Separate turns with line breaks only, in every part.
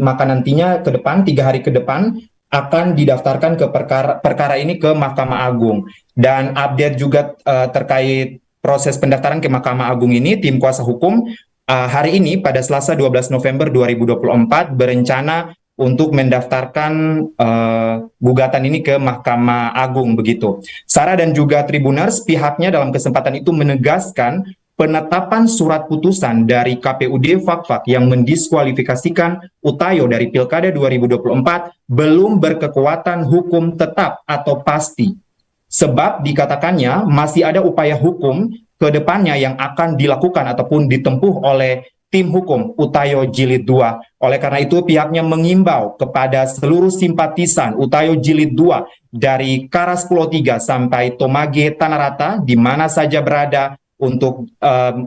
maka nantinya ke depan 3 hari ke depan akan didaftarkan ke perkara ini ke Mahkamah Agung. Dan update juga terkait proses pendaftaran ke Mahkamah Agung ini, tim kuasa hukum hari ini pada Selasa 12 November 2024 berencana untuk mendaftarkan gugatan ini ke Mahkamah Agung begitu. Sarah dan juga Tribuners, pihaknya dalam kesempatan itu menegaskan penetapan surat putusan dari KPUD Fakfak yang mendiskualifikasikan Utayo dari Pilkada 2024 belum berkekuatan hukum tetap atau pasti. Sebab dikatakannya masih ada upaya hukum ke depannya yang akan dilakukan ataupun ditempuh oleh tim hukum Utayo Jilid 2. Oleh karena itu pihaknya mengimbau kepada seluruh simpatisan Utayo Jilid 2 dari Karas Pulau 3 sampai Tomage Tanah Rata di mana saja berada, untuk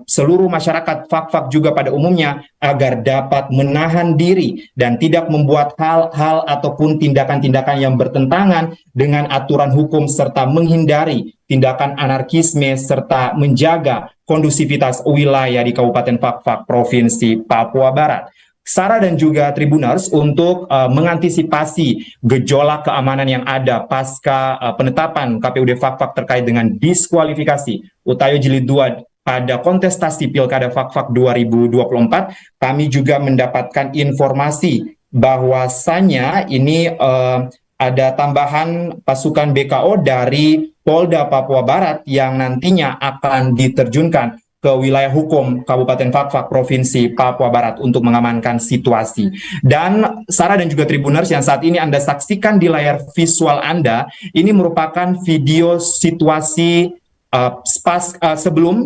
seluruh masyarakat Fakfak juga pada umumnya agar dapat menahan diri dan tidak membuat hal-hal ataupun tindakan-tindakan yang bertentangan dengan aturan hukum serta menghindari tindakan anarkisme serta menjaga kondusivitas wilayah di Kabupaten Fakfak, Provinsi Papua Barat. Sarah dan juga Tribuners, untuk mengantisipasi gejolak keamanan yang ada pasca penetapan KPUD Fakfak terkait dengan diskualifikasi Utayo Jilid 2 pada kontestasi Pilkada Fakfak 2024, kami juga mendapatkan informasi bahwasanya ini ada tambahan pasukan BKO dari Polda Papua Barat yang nantinya akan diterjunkan ke wilayah hukum Kabupaten Fakfak, Provinsi Papua Barat untuk mengamankan situasi. Dan Sarah dan juga Tribuners yang saat ini Anda saksikan di layar visual Anda, ini merupakan video situasi sebelum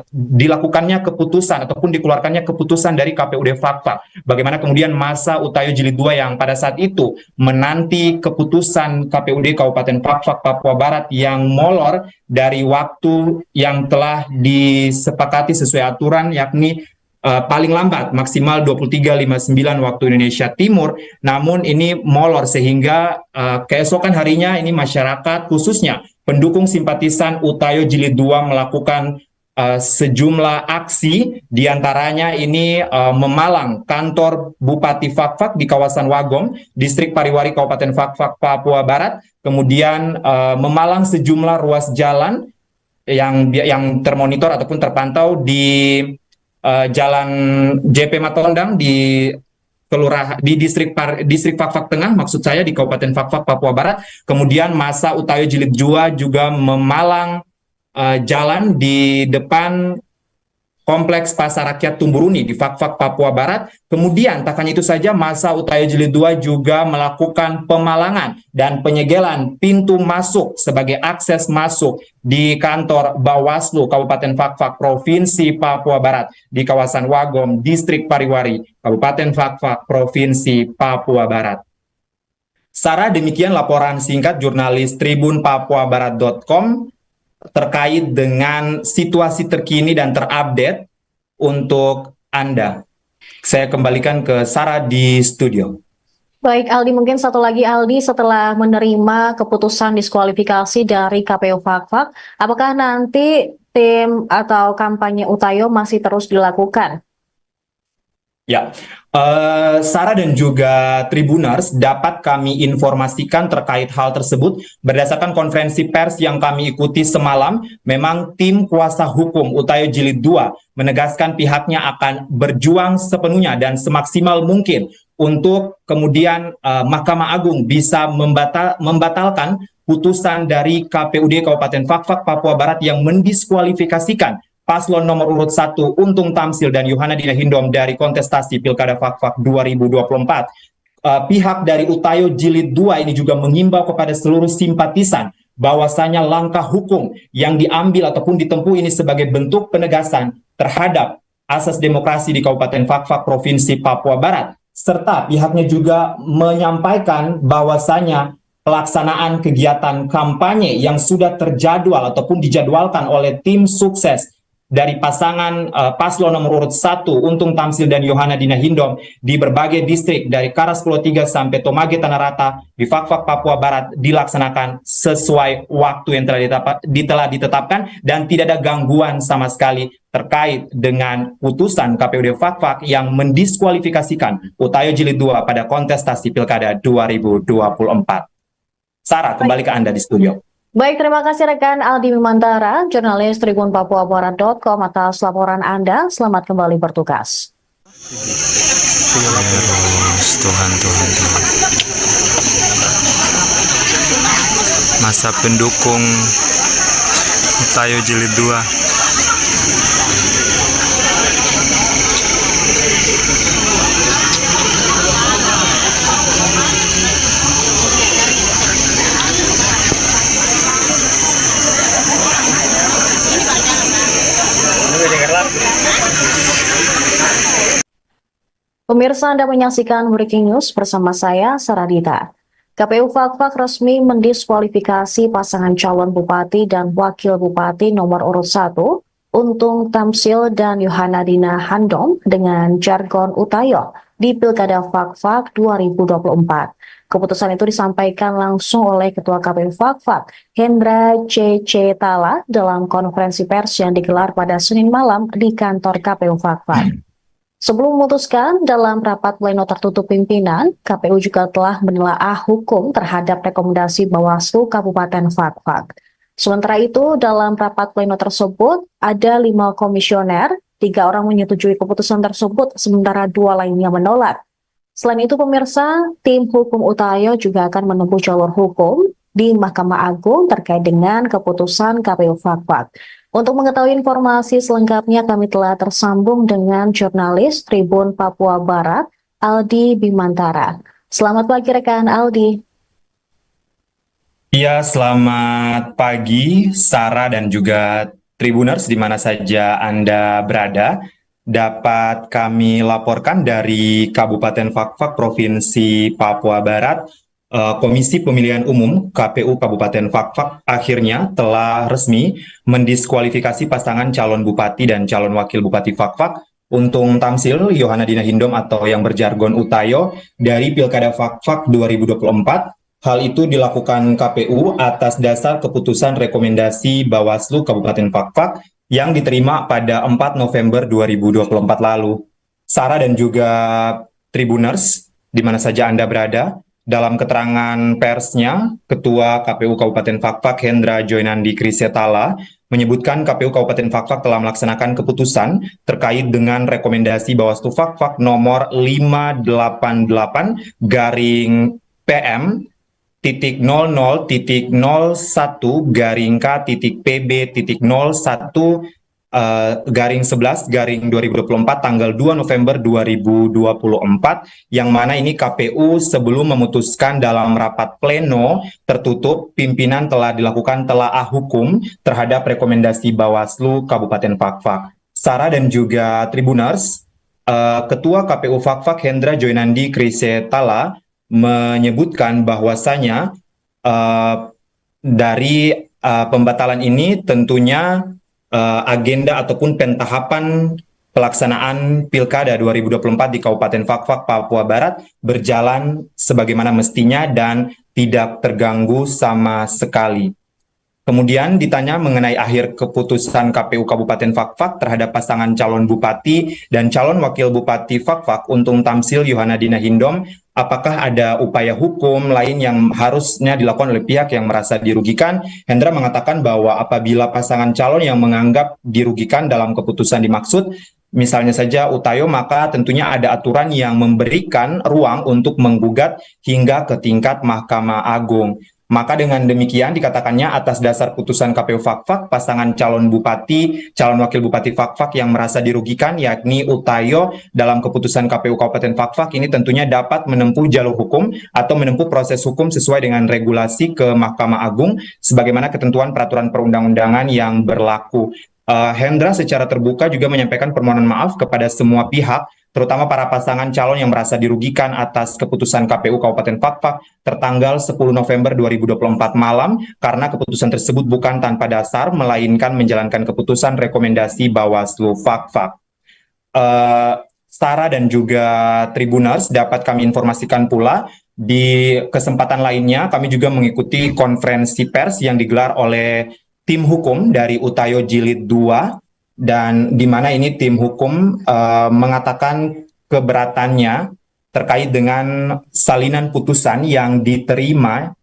dilakukannya keputusan ataupun dikeluarkannya keputusan dari KPUD Fakfak. Bagaimana kemudian masa Utayo Jilid 2 yang pada saat itu menanti keputusan KPUD Kabupaten Fakfak, Papua Barat yang molor dari waktu yang telah disepakati sesuai aturan, yakni paling lambat maksimal 23.59 waktu Indonesia Timur, namun ini molor sehingga keesokan harinya ini masyarakat khususnya pendukung simpatisan Utayo Jilid 2 melakukan sejumlah aksi, diantaranya ini memalang kantor Bupati Fakfak di kawasan Wagom, Distrik Pariwari Kabupaten Fakfak, Papua Barat, kemudian memalang sejumlah ruas jalan yang termonitor ataupun terpantau di Jalan JP Matondang di distrik Fakfak Tengah, maksud saya di Kabupaten Fakfak, Papua Barat. Kemudian masa Utayo Jilid 2 juga memalang jalan di depan Kompleks Pasar Rakyat Tumburuni di Fakfak, Papua Barat. Kemudian tak hanya itu saja, masa Utayo Jilid 2 juga melakukan pemalangan dan penyegelan pintu masuk sebagai akses masuk di kantor Bawaslu Kabupaten Fakfak, Provinsi Papua Barat di kawasan Wagom, Distrik Pariwari, Kabupaten Fakfak, Provinsi Papua Barat. Sarah, demikian laporan singkat jurnalis tribunpapuabarat.com terkait dengan situasi terkini dan terupdate untuk Anda. Saya kembalikan ke Sarah di studio.
Baik Aldi, mungkin satu lagi Aldi, setelah menerima keputusan diskualifikasi dari KPU Fakfak, apakah nanti tim atau kampanye Utayo masih terus dilakukan?
Ya, Sarah dan juga Tribuners, dapat kami informasikan terkait hal tersebut berdasarkan konferensi pers yang kami ikuti semalam. Memang tim kuasa hukum Utayo Jilid 2 menegaskan pihaknya akan berjuang sepenuhnya dan semaksimal mungkin untuk kemudian Mahkamah Agung bisa membatalkan putusan dari KPUD Kabupaten Fakfak, Papua Barat yang mendiskualifikasikan paslon nomor urut 1 Untung Tamsil dan Yohana Dina Hindom dari kontestasi Pilkada Fakfak 2024. Pihak dari Utayo Jilid 2 ini juga mengimbau kepada seluruh simpatisan bahwasanya langkah hukum yang diambil ataupun ditempuh ini sebagai bentuk penegasan terhadap asas demokrasi di Kabupaten Fakfak, Provinsi Papua Barat. Serta pihaknya juga menyampaikan bahwasanya pelaksanaan kegiatan kampanye yang sudah terjadwal ataupun dijadwalkan oleh tim sukses dari pasangan paslon nomor urut 1 Untung Tamsil dan Yohana Dina Hindom di berbagai distrik dari Karas Pulau 3 sampai Tomage Tanah Rata di Fak-Fak Papua Barat dilaksanakan sesuai waktu yang telah ditetapkan dan tidak ada gangguan sama sekali terkait dengan putusan KPUD Fak-Fak yang mendiskualifikasikan Utayo Jilid 2 pada kontestasi Pilkada 2024. Sarah, kembali ke Anda di studio.
Baik, terima kasih rekan Aldi Bimantara, jurnalis tribunpapuabarat.com atas laporan Anda. Selamat kembali bertugas.
Tuhan. Masa pendukung Utayo Jilid 2.
Pemirsa, Anda menyaksikan Breaking News bersama saya, Saradita. KPU Fak-Fak resmi mendiskualifikasi pasangan calon bupati dan wakil bupati nomor urut 1, Untung Tamsil dan Yohana Dina Hindom dengan jargon Utayo di Pilkada Fak-Fak 2024. Keputusan itu disampaikan langsung oleh Ketua KPU Fak-Fak, Hendra C.C. Tala, dalam konferensi pers yang digelar pada Senin malam di kantor KPU Fak-Fak. Sebelum memutuskan dalam rapat pleno tertutup pimpinan, KPU juga telah menelaah hukum terhadap rekomendasi Bawaslu Kabupaten Fak-Fak. Sementara itu, dalam rapat pleno tersebut, ada 5 komisioner, 3 orang menyetujui keputusan tersebut, sementara 2 lainnya menolak. Selain itu, pemirsa, tim hukum Utayo juga akan menempuh jalur hukum di Mahkamah Agung terkait dengan keputusan KPU Fak-Fak. Untuk mengetahui informasi selengkapnya, kami telah tersambung dengan jurnalis Tribun Papua Barat, Aldi Bimantara. Selamat pagi rekan Aldi.
Ya, selamat pagi Sarah dan juga Tribuners di mana saja Anda berada. Dapat kami laporkan dari Kabupaten Fak-Fak, Provinsi Papua Barat, Komisi Pemilihan Umum KPU Kabupaten Fak-Fak akhirnya telah resmi mendiskualifikasi pasangan calon bupati dan calon wakil bupati Fak-Fak, Untung Tamsil, Yohana Dina Hindom atau yang berjargon Utayo dari Pilkada Fak-Fak 2024. Hal itu dilakukan KPU atas dasar keputusan rekomendasi Bawaslu Kabupaten Fak-Fak yang diterima pada 4 November 2024 lalu. Sarah dan juga Tribuners, di mana saja Anda berada, dalam keterangan persnya, Ketua KPU Kabupaten Fak-Fak Hendra Joynandi Krisetala menyebutkan KPU Kabupaten Fak-Fak telah melaksanakan keputusan terkait dengan rekomendasi Bawaslu Fak-Fak nomor 588 garing PM titik 00 titik 01 garing K titik PB titik 01 garing 11 garing 2024 tanggal 2 November 2024 yang mana ini KPU sebelum memutuskan dalam rapat pleno tertutup pimpinan telah dilakukan telaah hukum terhadap rekomendasi Bawaslu Kabupaten Fak-Fak. Sarah dan juga Tribuners, Ketua KPU Fak-Fak Hendra Joynandi Krisetala menyebutkan bahwasanya dari pembatalan ini tentunya agenda ataupun pentahapan pelaksanaan Pilkada 2024 di Kabupaten Fak-Fak, Papua Barat berjalan sebagaimana mestinya dan tidak terganggu sama sekali. Kemudian ditanya mengenai akhir keputusan KPU Kabupaten Fak-Fak terhadap pasangan calon bupati dan calon wakil bupati Fak-Fak Untung Tamsil Yohana Dina Hindom, apakah ada upaya hukum lain yang harusnya dilakukan oleh pihak yang merasa dirugikan? Hendra mengatakan bahwa apabila pasangan calon yang menganggap dirugikan dalam keputusan dimaksud, misalnya saja Utayo, maka tentunya ada aturan yang memberikan ruang untuk menggugat hingga ke tingkat Mahkamah Agung. Maka dengan demikian dikatakannya atas dasar putusan KPU Fak-Fak, pasangan calon bupati, calon wakil bupati Fak-Fak yang merasa dirugikan yakni Utayo dalam keputusan KPU Kabupaten Fak-Fak ini tentunya dapat menempuh jalur hukum atau menempuh proses hukum sesuai dengan regulasi ke Mahkamah Agung sebagaimana ketentuan peraturan perundang-undangan yang berlaku. Hendra secara terbuka juga menyampaikan permohonan maaf kepada semua pihak terutama para pasangan calon yang merasa dirugikan atas keputusan KPU Kabupaten Fakfak tertanggal 10 November 2024 malam, karena keputusan tersebut bukan tanpa dasar, melainkan menjalankan keputusan rekomendasi Bawaslu Fakfak. Sarah dan juga Tribuners, dapat kami informasikan pula di kesempatan lainnya kami juga mengikuti konferensi pers yang digelar oleh tim hukum dari Utayo Jilid 2, dan di mana ini tim hukum mengatakan keberatannya terkait dengan salinan putusan yang diterima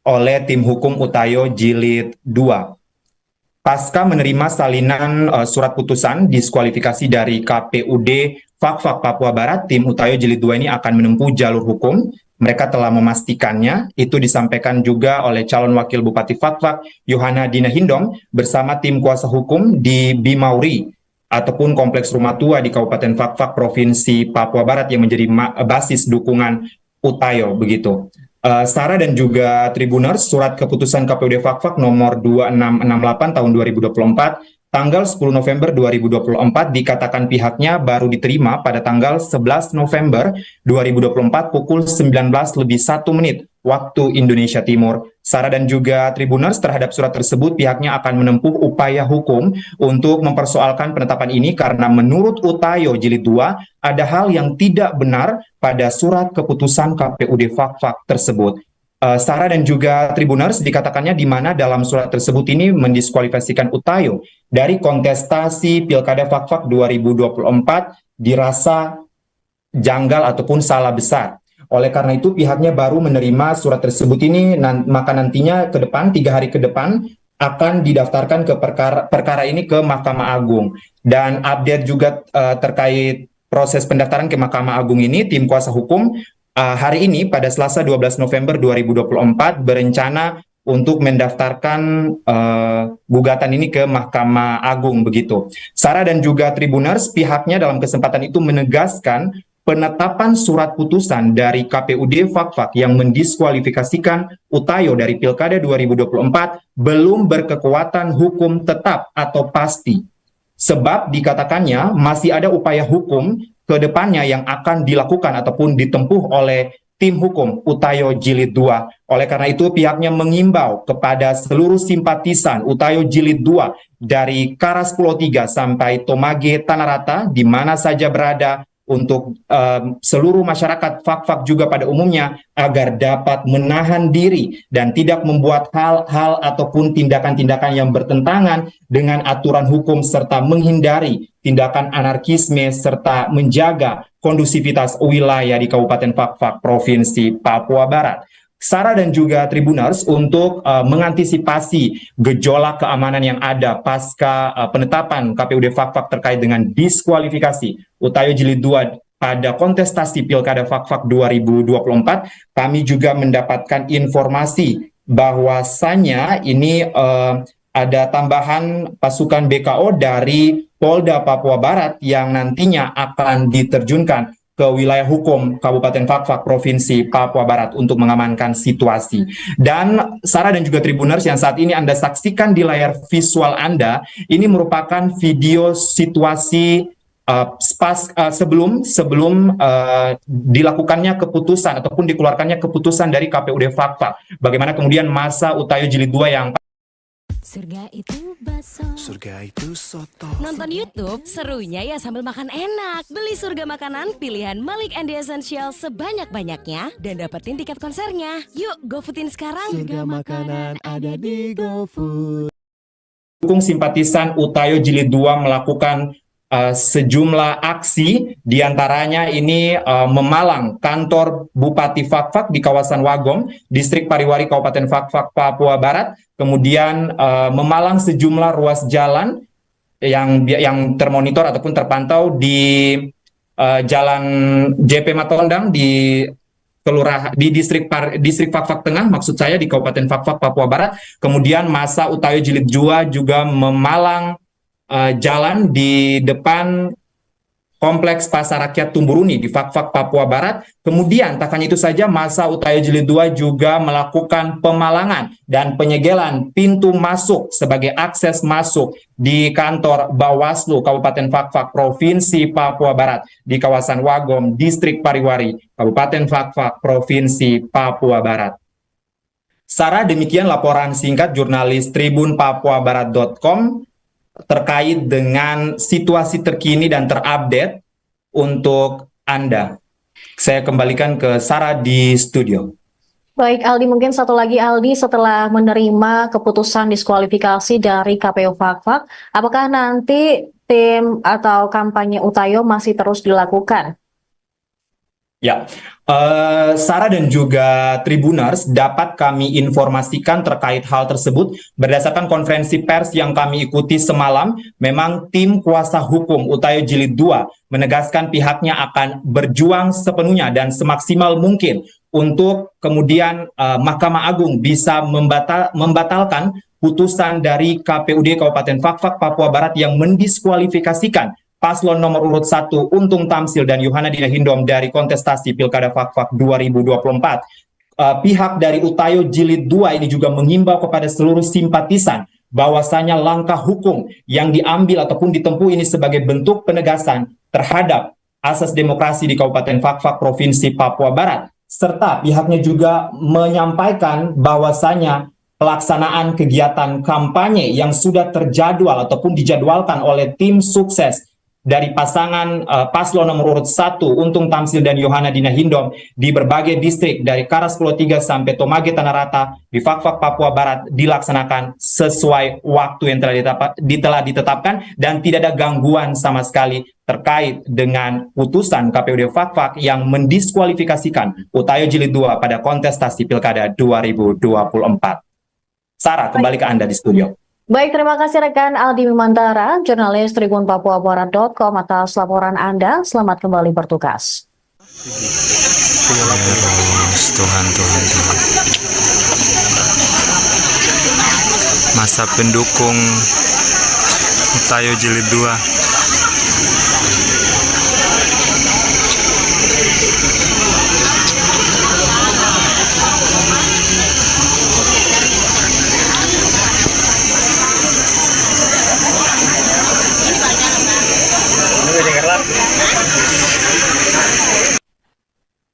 oleh tim hukum Utayo Jilid 2. Pasca menerima salinan surat putusan diskualifikasi dari KPUD Fakfak Papua Barat, tim Utayo Jilid 2 ini akan menempuh jalur hukum. Mereka telah memastikannya. Itu disampaikan juga oleh calon wakil Bupati Fakfak, Yohana Dina Hindom, bersama tim kuasa hukum di Bimauri, ataupun Kompleks Rumah Tua di Kabupaten Fakfak, Provinsi Papua Barat, yang menjadi basis dukungan Utayo, begitu. Sarah dan juga Tribuners, surat keputusan KPUD Fakfak nomor 2668 tahun 2024, tanggal 10 November 2024 dikatakan pihaknya baru diterima pada tanggal 11 November 2024 pukul 19:01 waktu Indonesia Timur. Sarah dan juga Tribuners, terhadap surat tersebut pihaknya akan menempuh upaya hukum untuk mempersoalkan penetapan ini karena menurut Utayo Jilid 2 ada hal yang tidak benar pada surat keputusan KPUD Fakfak tersebut. Sarah dan juga Tribuners, dikatakannya di mana dalam surat tersebut ini mendiskualifikasikan Utayo dari kontestasi Pilkada Fakfak 2024 dirasa janggal ataupun salah besar. Oleh karena itu pihaknya baru menerima surat tersebut ini, maka nantinya ke depan, 3 hari ke depan akan didaftarkan ke perkara ini ke Mahkamah Agung. Dan update juga terkait proses pendaftaran ke Mahkamah Agung ini, tim kuasa hukum hari ini pada Selasa 12 November 2024 berencana untuk mendaftarkan gugatan ini ke Mahkamah Agung, begitu. Sarah dan juga Tribuners, pihaknya dalam kesempatan itu menegaskan penetapan surat putusan dari KPUD Fakfak yang mendiskualifikasikan Utayo dari Pilkada 2024 belum berkekuatan hukum tetap atau pasti. Sebab dikatakannya masih ada upaya hukum ke depannya yang akan dilakukan ataupun ditempuh oleh tim hukum Utayo Jilid 2. Oleh karena itu pihaknya mengimbau kepada seluruh simpatisan Utayo Jilid 2 dari Karas Pulau 3 sampai Tomage Tanah Rata di mana saja berada, untuk seluruh masyarakat Fakfak juga pada umumnya, agar dapat menahan diri dan tidak membuat hal-hal ataupun tindakan-tindakan yang bertentangan dengan aturan hukum serta menghindari tindakan anarkisme serta menjaga kondusivitas wilayah di Kabupaten Fakfak, Provinsi Papua Barat. Sarah dan juga Tribuners, untuk mengantisipasi gejolak keamanan yang ada pasca penetapan KPUD Fakfak terkait dengan diskualifikasi Utayo Jilid 2 pada kontestasi Pilkada Fakfak 2024, kami juga mendapatkan informasi bahwasannya ini ada tambahan pasukan BKO dari Polda Papua Barat yang nantinya akan diterjunkan ke wilayah hukum Kabupaten Fakfak, Provinsi Papua Barat untuk mengamankan situasi. Dan Sarah dan juga Tribuners, yang saat ini Anda saksikan di layar visual Anda, ini merupakan video situasi sebelum dilakukannya keputusan ataupun dikeluarkannya keputusan dari KPUD Fakfak. Bagaimana kemudian masa Utayo Jilid 2 yang
Surga itu bakso.
Surga itu soto.
Nonton YouTube serunya ya sambil makan enak. Beli surga makanan pilihan Malik and the Essential sebanyak-banyaknya dan dapetin tiket konsernya. Yuk GoFoodin sekarang.
Surga makanan ada di GoFood.
dukung simpatisan Utayo Jilid 2 melakukan sejumlah aksi, diantaranya ini memalang kantor Bupati Fakfak di kawasan Wagom, Distrik Pariwari, Kabupaten Fakfak, Papua Barat, kemudian memalang sejumlah ruas jalan yang termonitor ataupun terpantau di Jalan JP Matondang di distrik Fakfak Tengah, maksud saya di Kabupaten Fakfak, Papua Barat. Kemudian masa Utayo Jilid 2 juga memalang jalan di depan Kompleks Pasar Rakyat Tumburuni di Fak-Fak, Papua Barat. Kemudian, tak hanya itu saja, masa Utayo Jilid 2 juga melakukan pemalangan dan penyegelan pintu masuk sebagai akses masuk di kantor Bawaslu Kabupaten Fak-Fak, Provinsi Papua Barat di kawasan Wagom, Distrik Pariwari, Kabupaten Fak-Fak, Provinsi Papua Barat. Sarah, demikian laporan singkat jurnalis tribunpapuabarat.com terkait dengan situasi terkini dan terupdate untuk Anda. Saya kembalikan ke Sarah di studio.
Baik Aldi, mungkin satu lagi Aldi, setelah menerima keputusan diskualifikasi dari KPU Fak-Fak, apakah nanti tim atau kampanye Utayo masih terus dilakukan?
Ya, Sarah dan juga Tribuners, dapat kami informasikan terkait hal tersebut berdasarkan konferensi pers yang kami ikuti semalam. Memang tim kuasa hukum Utayo Jilid 2 menegaskan pihaknya akan berjuang sepenuhnya dan semaksimal mungkin untuk kemudian Mahkamah Agung bisa membatalkan putusan dari KPUD Kabupaten Fak-Fak, Papua Barat yang mendiskualifikasikan paslon nomor urut 1 Untung Tamsil dan Yohana Dina Hindom dari kontestasi Pilkada Fak-Fak 2024. Pihak dari Utayo Jilid 2 ini juga mengimbau kepada seluruh simpatisan bahwasanya langkah hukum yang diambil ataupun ditempuh ini sebagai bentuk penegasan terhadap asas demokrasi di Kabupaten Fak-Fak, Provinsi Papua Barat. Serta pihaknya juga menyampaikan bahwasanya pelaksanaan kegiatan kampanye yang sudah terjadwal ataupun dijadwalkan oleh tim sukses dari pasangan paslon nomor urut 1 Untung Tamsil dan Yohana Dina Hindom di berbagai distrik dari Karas Pulau 3 sampai Tomage Tanah Rata di Fak-Fak, Papua Barat dilaksanakan sesuai waktu yang telah ditetapkan dan tidak ada gangguan sama sekali terkait dengan putusan KPUD Fak-Fak yang mendiskualifikasikan Utayo Jilid 2 pada kontestasi Pilkada 2024. Sarah, kembali ke Anda di studio.
Baik, terima kasih rekan Aldi Bimantara, jurnalis tribunpapuabarat.com atas laporan Anda. Selamat kembali bertugas.
Tuhan. Masa pendukung Utayo Jilid 2.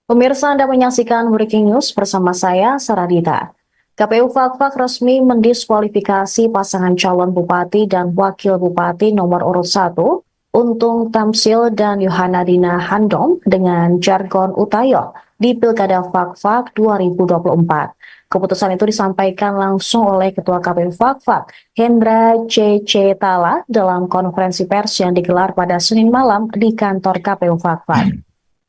Pemirsa, Anda menyaksikan Breaking News bersama saya, Saradita. KPU Fak-Fak resmi mendiskualifikasi pasangan calon bupati dan wakil bupati nomor urut 1, Untung Tamsil dan Yohana Dina Hindom dengan jargon Utayo di Pilkada Fak-Fak 2024. Keputusan itu disampaikan langsung oleh Ketua KPU Fak-Fak, Hendra C.C. Tala, dalam konferensi pers yang digelar pada Senin malam di kantor KPU Fak-Fak.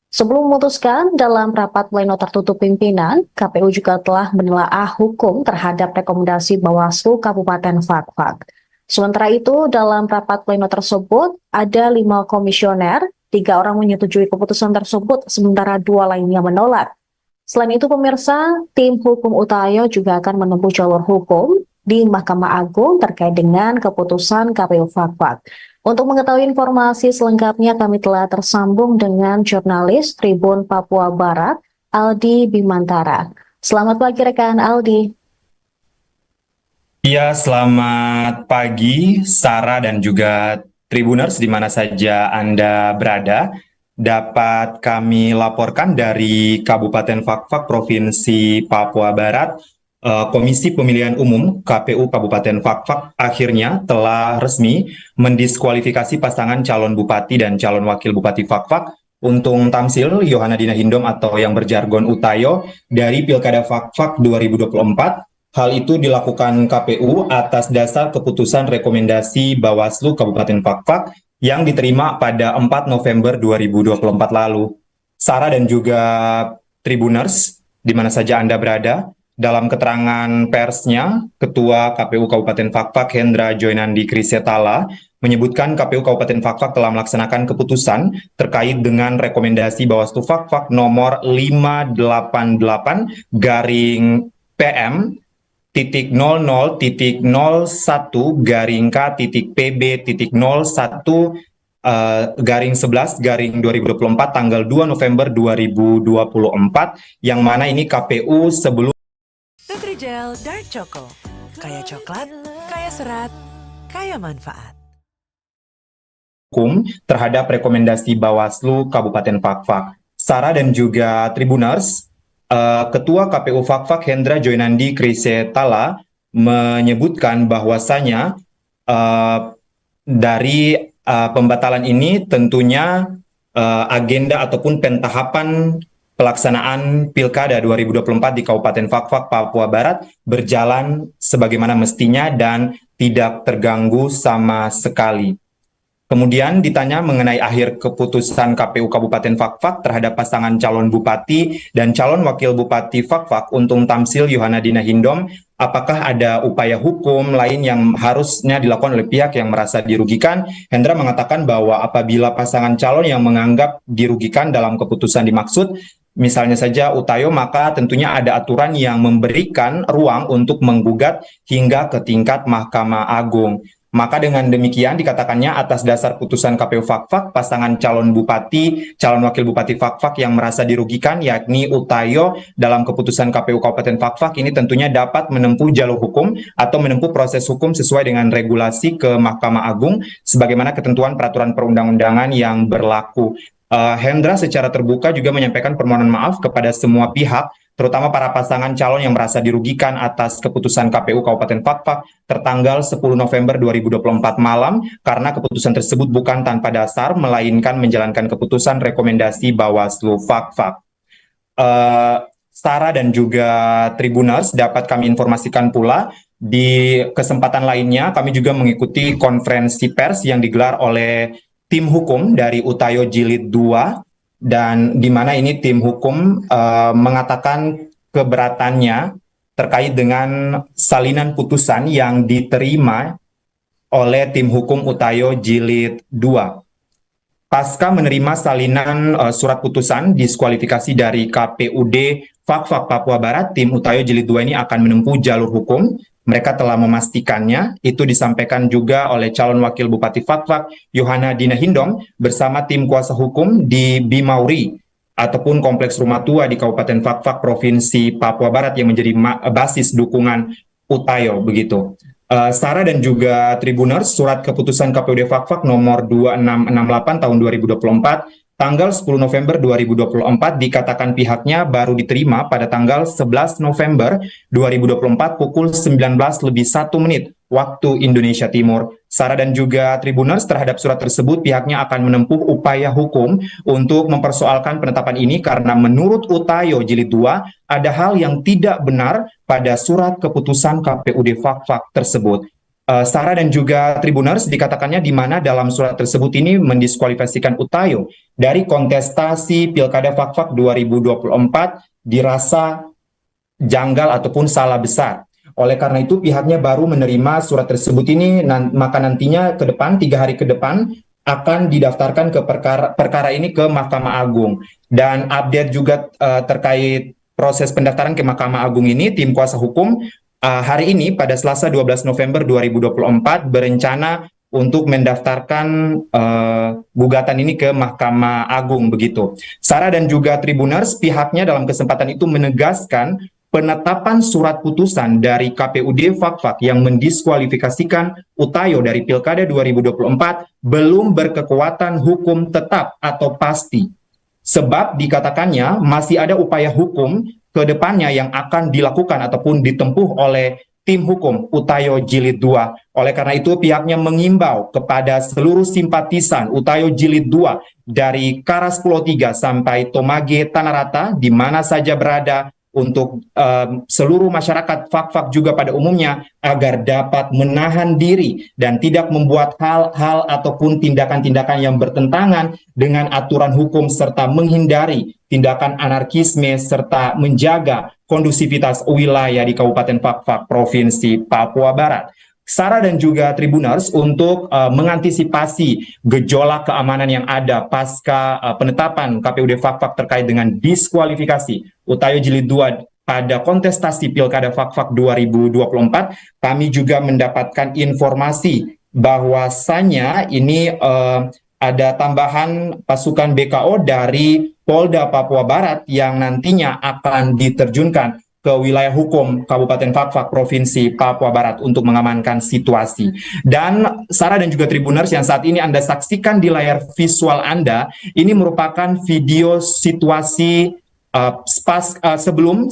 Sebelum memutuskan dalam rapat pleno tertutup pimpinan, KPU juga telah menelaah hukum terhadap rekomendasi Bawaslu Kabupaten Fak-Fak. Sementara itu, dalam rapat pleno tersebut, ada 5 komisioner, 3 orang menyetujui keputusan tersebut, sementara 2 lainnya menolak. Selain itu, pemirsa, tim hukum Utayo juga akan menempuh jalur hukum di Mahkamah Agung terkait dengan keputusan KPU Fak-Fak. Untuk mengetahui informasi selengkapnya, kami telah tersambung dengan jurnalis Tribun Papua Barat, Aldi Bimantara. Selamat pagi rekan Aldi.
Ya, selamat pagi Sarah dan juga Tribuners di mana saja Anda berada. Dapat kami laporkan dari Kabupaten Fak-Fak, Provinsi Papua Barat, Komisi Pemilihan Umum KPU Kabupaten Fak-Fak akhirnya telah resmi mendiskualifikasi pasangan calon bupati dan calon wakil bupati Fak-Fak, Untung Tamsil, Yohana Dina Hindom atau yang berjargon Utayo dari Pilkada Fak-Fak 2024. Hal itu dilakukan KPU atas dasar keputusan rekomendasi Bawaslu Kabupaten Fak-Fak yang diterima pada 4 November 2024 lalu. Sarah dan juga Tribuners, di mana saja Anda berada, dalam keterangan persnya, Ketua KPU Kabupaten Fak-Fak Hendra Joynandi Krisetala menyebutkan KPU Kabupaten Fak-Fak telah melaksanakan keputusan terkait dengan rekomendasi Bawaslu Fak-Fak nomor 588 garing PM titik 00 titik 01 garing K titik PB titik 01 garing 11 garing 2024 tanggal 2 November 2024, yang mana ini KPU sebelum
Nutrijel Dark Choco, kaya coklat, kaya serat, kaya manfaat.
Hukum terhadap rekomendasi Bawaslu Kabupaten Fakfak. Sarah dan juga Tribuners, Ketua KPU Fakfak Hendra Joynandi Krisetala menyebutkan bahwasanya dari pembatalan ini tentunya agenda ataupun pentahapan pelaksanaan Pilkada 2024 di Kabupaten Fakfak, Papua Barat berjalan sebagaimana mestinya dan tidak terganggu sama sekali. Kemudian ditanya mengenai akhir keputusan KPU Kabupaten Fakfak terhadap pasangan calon bupati dan calon wakil bupati Fakfak Untung Tamsil Yohana Dina Hindom, apakah ada upaya hukum lain yang harusnya dilakukan oleh pihak yang merasa dirugikan? Hendra mengatakan bahwa apabila pasangan calon yang menganggap dirugikan dalam keputusan dimaksud, misalnya saja Utayo, maka tentunya ada aturan yang memberikan ruang untuk menggugat hingga ke tingkat Mahkamah Agung. Maka dengan demikian dikatakannya atas dasar putusan KPU Fakfak, pasangan calon bupati, calon wakil bupati Fakfak yang merasa dirugikan yakni Utayo dalam keputusan KPU Kabupaten Fakfak ini tentunya dapat menempuh jalur hukum atau menempuh proses hukum sesuai dengan regulasi ke Mahkamah Agung sebagaimana ketentuan peraturan perundang-undangan yang berlaku. Hendra secara terbuka juga menyampaikan permohonan maaf kepada semua pihak, terutama para pasangan calon yang merasa dirugikan atas keputusan KPU Kabupaten Fakfak tertanggal 10 November 2024 malam, karena keputusan tersebut bukan tanpa dasar, melainkan menjalankan keputusan rekomendasi Bawaslu Fakfak. Sarah dan juga Tribuners, dapat kami informasikan pula, di kesempatan lainnya kami juga mengikuti konferensi pers yang digelar oleh tim hukum dari Utayo Jilid 2, dan di mana ini tim hukum mengatakan keberatannya terkait dengan salinan putusan yang diterima oleh tim hukum Utayo Jilid 2. Pasca menerima salinan surat putusan diskualifikasi dari KPUD Fakfak Papua Barat, tim Utayo Jilid 2 ini akan menempuh jalur hukum. Mereka telah memastikannya, itu disampaikan juga oleh calon wakil bupati Fakfak Yohana Dina Hindom bersama tim kuasa hukum di Bimauri ataupun kompleks rumah tua di Kabupaten Fakfak Provinsi Papua Barat yang menjadi basis dukungan Utayo begitu. Sarah dan juga Tribuners, surat keputusan KPUD Fakfak nomor 2668 tahun 2024 tanggal 10 November 2024 dikatakan pihaknya baru diterima pada tanggal 11 November 2024 pukul 19:01 waktu Indonesia Timur. Sarah dan juga Tribuners, terhadap surat tersebut pihaknya akan menempuh upaya hukum untuk mempersoalkan penetapan ini karena menurut Utayo Jilid 2 ada hal yang tidak benar pada surat keputusan KPUD Fakfak tersebut. Sarah dan juga Tribuners, dikatakannya di mana dalam surat tersebut ini mendiskualifikasikan Utayo dari kontestasi Pilkada Fakfak 2024 dirasa janggal ataupun salah besar. Oleh karena itu pihaknya baru menerima surat tersebut ini, maka nantinya ke depan, 3 hari ke depan akan didaftarkan ke perkara ini ke Mahkamah Agung. Dan update juga terkait proses pendaftaran ke Mahkamah Agung ini, tim kuasa hukum hari ini pada Selasa 12 November 2024 berencana untuk mendaftarkan gugatan ini ke Mahkamah Agung begitu. Sarah dan juga Tribuners, pihaknya dalam kesempatan itu menegaskan penetapan surat putusan dari KPUD Fakfak yang mendiskualifikasikan Utayo dari Pilkada 2024 belum berkekuatan hukum tetap atau pasti. Sebab dikatakannya masih ada upaya hukum ke depannya yang akan dilakukan ataupun ditempuh oleh tim hukum Utayo Jilid 2. Oleh karena itu pihaknya mengimbau kepada seluruh simpatisan Utayo Jilid 2 dari Karas Pulau 3 sampai Tomage Tanah Rata di mana saja berada, untuk seluruh masyarakat Fakfak juga pada umumnya agar dapat menahan diri dan tidak membuat hal-hal ataupun tindakan-tindakan yang bertentangan dengan aturan hukum serta menghindari tindakan anarkisme serta menjaga kondusivitas wilayah di Kabupaten Fakfak Provinsi Papua Barat. Sarah dan juga Tribuners, untuk mengantisipasi gejolak keamanan yang ada pasca penetapan KPUD Fakfak terkait dengan diskualifikasi Utayo Jilid 2 pada kontestasi Pilkada Fakfak 2024, kami juga mendapatkan informasi bahwasanya ini ada tambahan pasukan BKO dari Polda Papua Barat yang nantinya akan diterjunkan ke wilayah hukum Kabupaten Fakfak Provinsi Papua Barat untuk mengamankan situasi. Dan Sarah dan juga Tribuners yang saat ini Anda saksikan di layar visual Anda, ini merupakan video situasi sebelum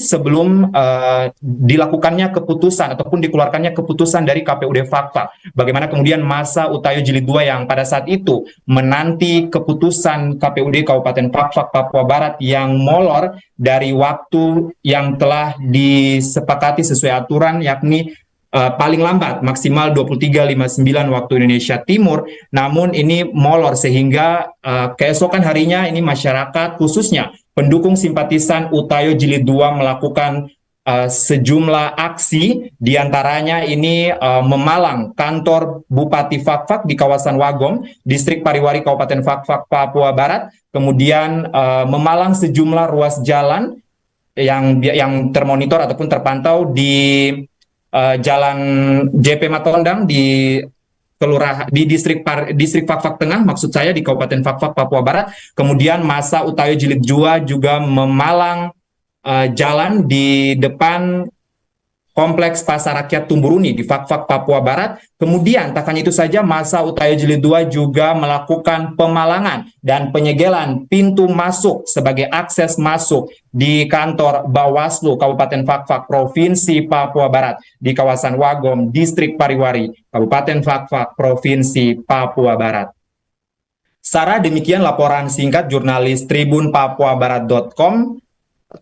dilakukannya keputusan ataupun dikeluarkannya keputusan dari KPUD Fakfak. Bagaimana kemudian masa Utayo Jilid 2 yang pada saat itu menanti keputusan KPUD Kabupaten Fakfak Papua Barat yang molor dari waktu yang telah disepakati sesuai aturan, yakni paling lambat maksimal 23.59 waktu Indonesia Timur, namun ini molor sehingga keesokan harinya ini masyarakat khususnya pendukung simpatisan Utayo Jilid 2 melakukan sejumlah aksi, diantaranya ini memalang kantor Bupati Fakfak di kawasan Wagom, Distrik Pariwari Kabupaten Fakfak Papua Barat, kemudian memalang sejumlah ruas jalan yang termonitor ataupun terpantau di Jalan JP Matondang di distrik Fakfak Tengah, maksud saya di Kabupaten Fakfak Papua Barat. Kemudian masa Utayo Jilid 2 juga memalang jalan di depan Kompleks Pasar Rakyat Tumburuni di Fakfak Papua Barat. Kemudian tak hanya itu saja, masa Utayo Jilid 2 juga melakukan pemalangan dan penyegelan pintu masuk sebagai akses masuk di kantor Bawaslu Kabupaten Fakfak Provinsi Papua Barat di kawasan Wagom, Distrik Pariwari, Kabupaten Fakfak Provinsi Papua Barat. Sarah, demikian laporan singkat jurnalis tribunpapuabarat.com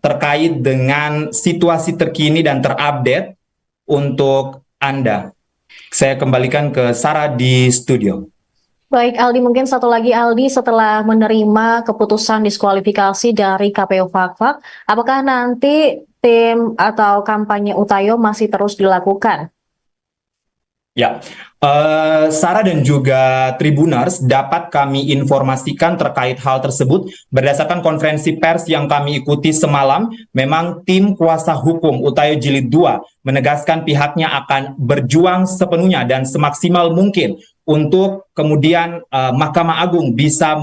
terkait dengan situasi terkini dan terupdate untuk Anda. Saya kembalikan ke Sarah di studio.
Baik Aldi, mungkin satu lagi Aldi, setelah menerima keputusan diskualifikasi dari KPU Fakfak, apakah nanti tim atau kampanye Utayo masih terus dilakukan?
Ya, Sarah dan juga Tribuners, dapat kami informasikan terkait hal tersebut berdasarkan konferensi pers yang kami ikuti semalam. Memang tim kuasa hukum Utayo Jilid 2 menegaskan pihaknya akan berjuang sepenuhnya dan semaksimal mungkin untuk kemudian Mahkamah Agung bisa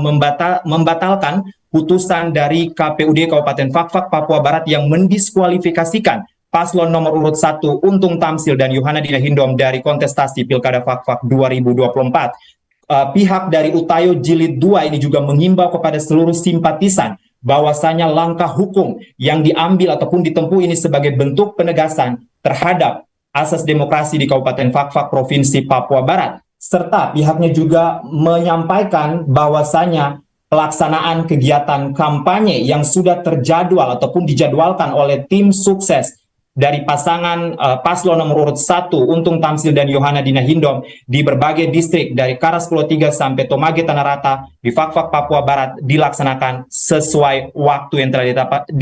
membatalkan putusan dari KPUD Kabupaten Fakfak Papua Barat yang mendiskualifikasikan paslon nomor urut 1 Untung Tamsil dan Yohana Dina Hindom dari kontestasi Pilkada Fakfak 2024. Pihak dari Utayo Jilid 2 ini juga mengimbau kepada seluruh simpatisan bahwasanya langkah hukum yang diambil ataupun ditempuh ini sebagai bentuk penegasan terhadap asas demokrasi di Kabupaten Fakfak Provinsi Papua Barat. Serta pihaknya juga menyampaikan bahwasanya pelaksanaan kegiatan kampanye yang sudah terjadwal ataupun dijadwalkan oleh tim sukses dari pasangan paslon nomor urut 1 Untung Tamsil dan Yohana Dina Hindom di berbagai distrik dari Karas Pulau 3 sampai Tomage Tanah Rata di Fakfak Papua Barat dilaksanakan sesuai waktu yang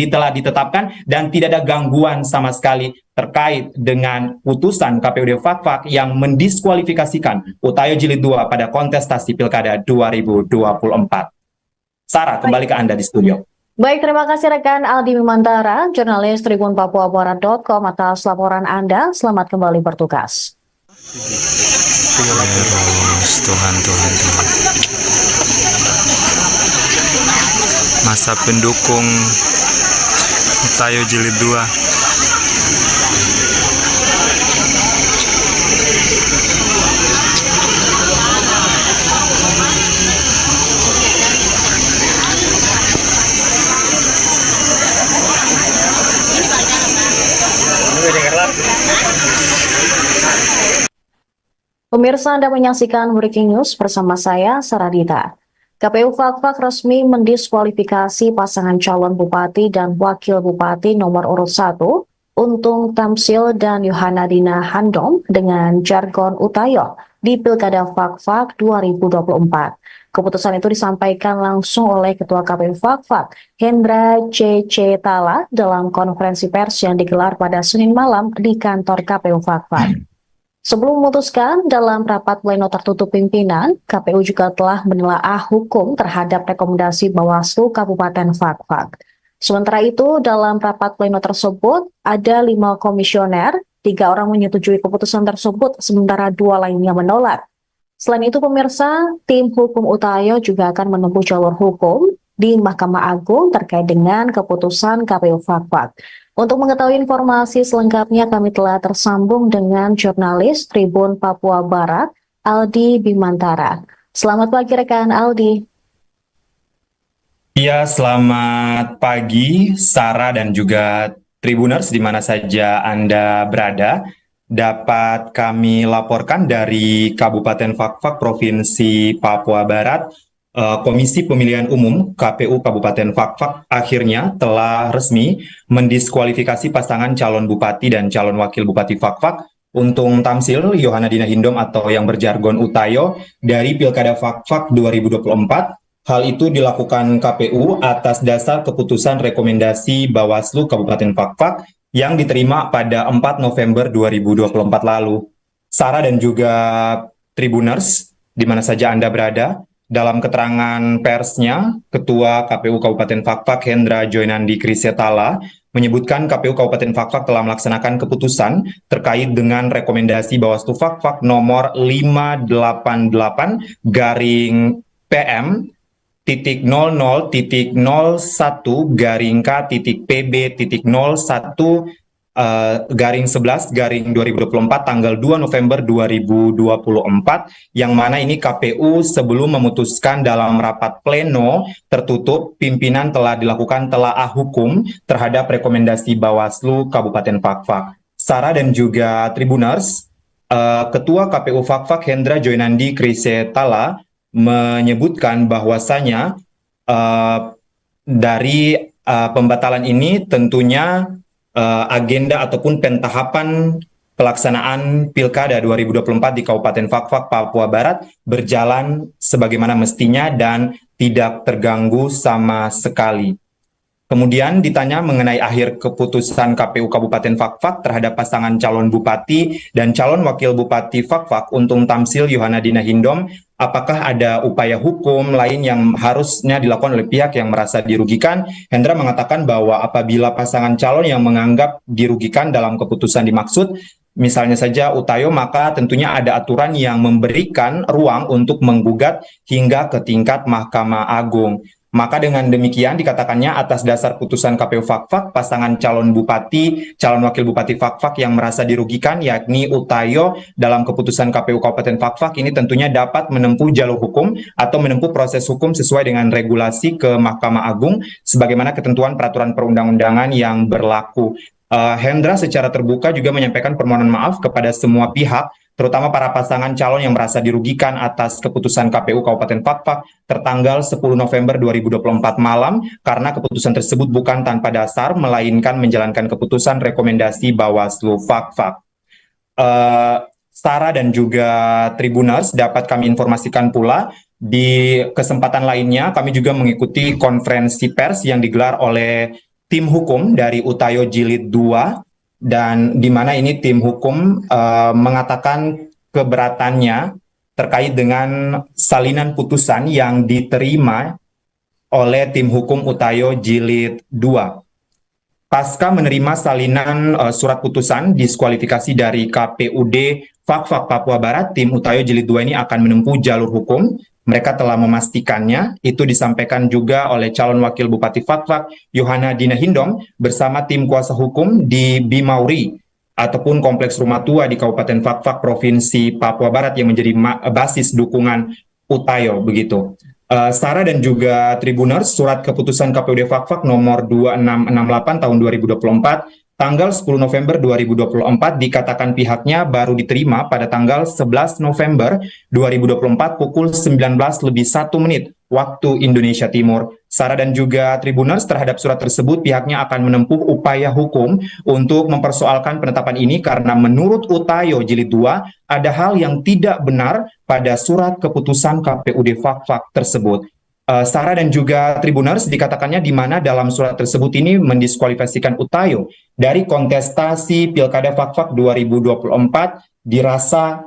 telah ditetapkan dan tidak ada gangguan sama sekali terkait dengan putusan KPUD Fakfak yang mendiskualifikasikan Utayo Jilid 2 pada kontestasi Pilkada 2024. Sarah, kembali ke Anda di studio.
Baik, terima kasih rekan Aldi Mimantara, jurnalis tribunpapuabarat.com atas laporan Anda. Selamat kembali bertugas.
Tuhan. Masa pendukung Utayo Jilid 2.
Pemirsa, Anda menyaksikan Breaking News bersama saya, Saradita. KPU Fakfak resmi mendiskualifikasi pasangan calon bupati dan wakil bupati nomor urut 1, Untung Tamsil dan Yohana Dina Hindom dengan jargon Utayo di Pilkada Fakfak 2024. Keputusan itu disampaikan langsung oleh Ketua KPU Fakfak, Hendra C.C. Tala, dalam konferensi pers yang digelar pada Senin malam di kantor KPU Fakfak. Sebelum memutuskan dalam rapat pleno tertutup pimpinan, KPU juga telah menelaah hukum terhadap rekomendasi Bawaslu Kabupaten Fakfak. Sementara itu, dalam rapat pleno tersebut, ada 5 komisioner, 3 orang menyetujui keputusan tersebut, sementara 2 lainnya menolak. Selain itu pemirsa, tim hukum Utayo juga akan menempuh jalur hukum di Mahkamah Agung terkait dengan keputusan KPU Fakfak. Untuk mengetahui informasi selengkapnya kami telah tersambung dengan jurnalis Tribun Papua Barat, Aldi Bimantara. Selamat pagi rekan Aldi.
Ya, selamat pagi Sarah dan juga Tribuners di mana saja Anda berada. Dapat kami laporkan dari Kabupaten Fakfak, Provinsi Papua Barat, Komisi Pemilihan Umum KPU Kabupaten Fakfak akhirnya telah resmi mendiskualifikasi pasangan calon bupati dan calon wakil bupati Fakfak Untung Tamsil Yohana Dina Hindom atau yang berjargon Utayo dari Pilkada Fakfak 2024. Hal itu dilakukan KPU atas dasar keputusan rekomendasi Bawaslu Kabupaten Fakfak yang diterima pada 4 November 2024 lalu. Sarah dan juga Tribuners, di mana saja Anda berada, dalam keterangan persnya, Ketua KPU Kabupaten Fakfak Hendra Joynandi Krisetala menyebutkan KPU Kabupaten Fakfak telah melaksanakan keputusan terkait dengan rekomendasi Bawaslu Fakfak nomor 588 garing PM titik 00.01 garing K titik PB titik 01 garing 11 garing 2024 tanggal 2 November 2024 yang mana ini KPU sebelum memutuskan dalam rapat pleno tertutup pimpinan telah dilakukan telaah hukum terhadap rekomendasi Bawaslu Kabupaten Fakfak. Sarah dan juga Tribuners, Ketua KPU Fakfak Hendra Joynandi Krisetala menyebutkan bahwasanya dari pembatalan ini tentunya agenda ataupun pentahapan pelaksanaan Pilkada 2024 di Kabupaten Fakfak, Papua Barat berjalan sebagaimana mestinya dan tidak terganggu sama sekali. Kemudian ditanya mengenai akhir keputusan KPU Kabupaten Fakfak terhadap pasangan calon bupati dan calon wakil bupati Fakfak Untung Tamsil Yohana Dina Hindom, apakah ada upaya hukum lain yang harusnya dilakukan oleh pihak yang merasa dirugikan? Hendra mengatakan bahwa apabila pasangan calon yang menganggap dirugikan dalam keputusan dimaksud, misalnya saja Utayo, maka tentunya ada aturan yang memberikan ruang untuk menggugat hingga ke tingkat Mahkamah Agung. Maka dengan demikian dikatakannya atas dasar putusan KPU Fakfak, pasangan calon bupati, calon wakil bupati Fakfak yang merasa dirugikan yakni Utayo dalam keputusan KPU Kabupaten Fakfak ini tentunya dapat menempuh jalur hukum atau menempuh proses hukum sesuai dengan regulasi ke Mahkamah Agung sebagaimana ketentuan peraturan perundang-undangan yang berlaku. Hendra secara terbuka juga menyampaikan permohonan maaf kepada semua pihak, terutama para pasangan calon yang merasa dirugikan atas keputusan KPU Kabupaten Fakfak tertanggal 10 November 2024 malam karena keputusan tersebut bukan tanpa dasar melainkan menjalankan keputusan rekomendasi Bawaslu Fakfak. Sarah dan juga Tribuners, dapat kami informasikan pula di kesempatan lainnya kami juga mengikuti konferensi pers yang digelar oleh tim hukum dari Utayo Jilid 2 dan di mana ini tim hukum mengatakan keberatannya terkait dengan salinan putusan yang diterima oleh tim hukum Utayo Jilid 2. Pasca menerima salinan surat putusan diskualifikasi dari KPUD Fakfak Papua Barat, tim Utayo Jilid 2 ini akan menempuh jalur hukum. Mereka telah memastikannya, itu disampaikan juga oleh calon wakil Bupati Fakfak, Yohana Dina Hindom, bersama tim kuasa hukum di Bimauri, ataupun Kompleks Rumah Tua di Kabupaten Fakfak, Provinsi Papua Barat yang menjadi basis dukungan Utayo, begitu. Sarah dan juga Tribuners, surat keputusan KPUD Fakfak nomor 2668 tahun 2024, tanggal 10 November 2024 dikatakan pihaknya baru diterima pada tanggal 11 November 2024 pukul 19:01 waktu Indonesia Timur. Sarah dan juga Tribuners, terhadap surat tersebut pihaknya akan menempuh upaya hukum untuk mempersoalkan penetapan ini karena menurut Utayo Jilid 2 ada hal yang tidak benar pada surat keputusan KPUD Fakfak tersebut. Sarah dan juga Tribuners, dikatakannya di mana dalam surat tersebut ini mendiskualifikasikan Utayo dari kontestasi Pilkada Fakfak 2024 dirasa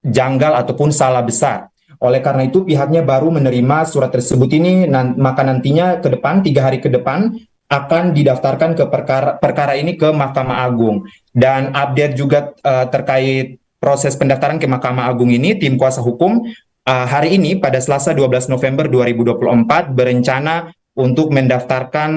janggal ataupun salah besar. Oleh karena itu pihaknya baru menerima surat tersebut ini, maka nantinya ke depan, 3 hari ke depan akan didaftarkan ke perkara ini ke Mahkamah Agung. Dan update juga terkait proses pendaftaran ke Mahkamah Agung ini, tim kuasa hukum hari ini pada Selasa 12 November 2024 berencana untuk mendaftarkan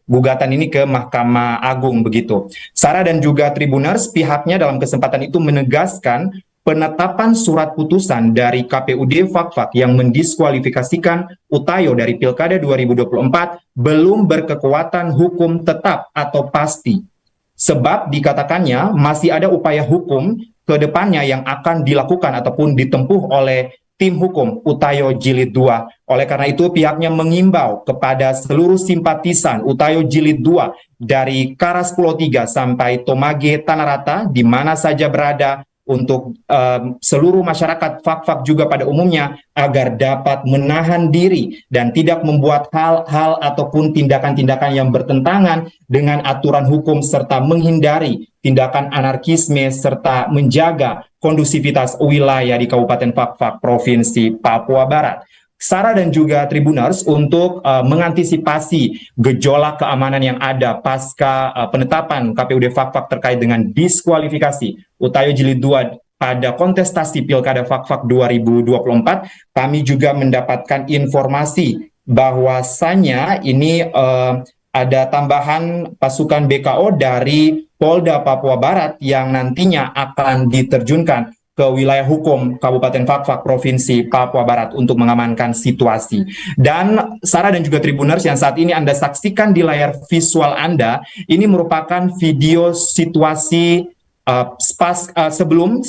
gugatan ini ke Mahkamah Agung begitu. Sarah dan juga Tribuners, pihaknya dalam kesempatan itu menegaskan penetapan surat putusan dari KPUD Fakfak yang mendiskualifikasikan Utayo dari Pilkada 2024 belum berkekuatan hukum tetap atau pasti. Sebab dikatakannya masih ada upaya hukum ke depannya yang akan dilakukan ataupun ditempuh oleh tim hukum Utayo Jilid 2. Oleh karena itu pihaknya mengimbau kepada seluruh simpatisan Utayo Jilid 2 dari Karas Pulau 3 sampai Tomage Tanah Rata di mana saja berada, untuk seluruh masyarakat Fakfak juga pada umumnya agar dapat menahan diri dan tidak membuat hal-hal ataupun tindakan-tindakan yang bertentangan dengan aturan hukum serta menghindari tindakan anarkisme serta menjaga kondusivitas wilayah di Kabupaten Fakfak, Provinsi Papua Barat. Sarah dan juga Tribuners, untuk mengantisipasi gejolak keamanan yang ada pasca penetapan KPUD Fakfak terkait dengan diskualifikasi Utayo Jilid 2 pada kontestasi Pilkada Fakfak 2024, kami juga mendapatkan informasi bahwasannya ini ada tambahan pasukan BKO dari Polda Papua Barat yang nantinya akan diterjunkan ke wilayah hukum Kabupaten Fakfak, Provinsi Papua Barat untuk mengamankan situasi. Dan Sarah dan juga Tribuners yang saat ini Anda saksikan di layar visual Anda, ini merupakan video situasi sebelum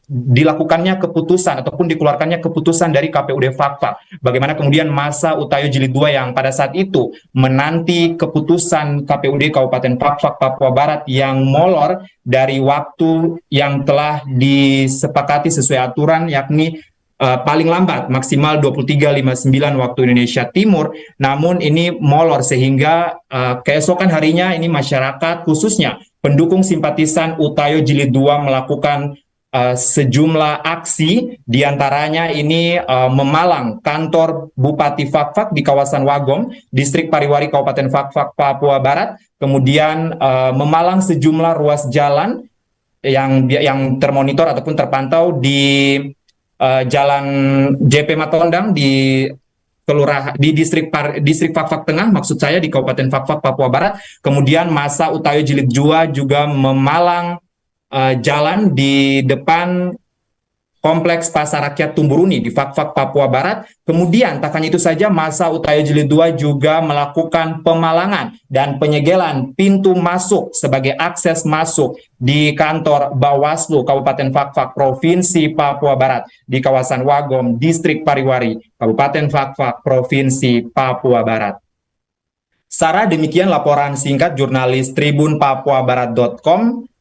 dilakukannya keputusan ataupun dikeluarkannya keputusan dari KPUD Fakfak. Bagaimana kemudian masa Utayo Jilid 2 yang pada saat itu menanti keputusan KPUD Kabupaten Fakfak, Papua Barat yang molor dari waktu yang telah disepakati sesuai aturan, yakni paling lambat maksimal 23.59 waktu Indonesia Timur, namun ini molor sehingga keesokan harinya ini masyarakat khususnya pendukung simpatisan Utayo Jilid 2 melakukan sejumlah aksi, diantaranya ini memalang kantor Bupati Fakfak di kawasan Wagom, Distrik Pariwari Kabupaten Fakfak, Papua Barat, kemudian memalang sejumlah ruas jalan yang termonitor ataupun terpantau di Jalan JP Matondang di distrik Fakfak Tengah, maksud saya di Kabupaten Fakfak, Papua Barat. Kemudian masa Utayo Jilid 2 juga memalang jalan di depan Kompleks Pasar Rakyat Tumburuni di Fakfak, Papua Barat. Kemudian tak hanya itu saja, masa Utayo Jilid 2 juga melakukan pemalangan dan penyegelan pintu masuk sebagai akses masuk di kantor Bawaslu Kabupaten Fakfak, Provinsi Papua Barat di kawasan Wagom, Distrik Pariwari, Kabupaten Fakfak, Provinsi Papua Barat. Sarah, demikian laporan singkat jurnalis tribunpapuabarat.com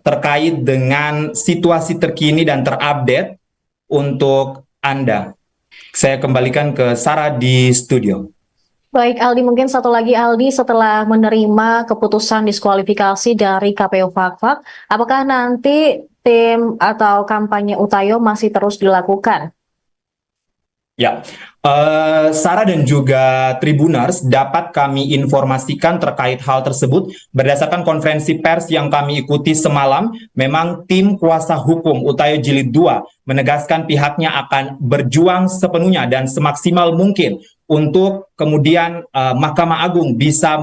terkait dengan situasi terkini dan terupdate untuk Anda. Saya kembalikan ke Sarah di studio.
Baik Aldi, mungkin satu lagi Aldi, setelah menerima keputusan diskualifikasi dari KPU Fakfak, apakah nanti tim atau kampanye Utayo masih terus dilakukan?
Ya, Sarah dan juga Tribuners, dapat kami informasikan terkait hal tersebut berdasarkan konferensi pers yang kami ikuti semalam. Memang tim kuasa hukum Utayo Jilid 2 menegaskan pihaknya akan berjuang sepenuhnya dan semaksimal mungkin untuk kemudian Mahkamah Agung bisa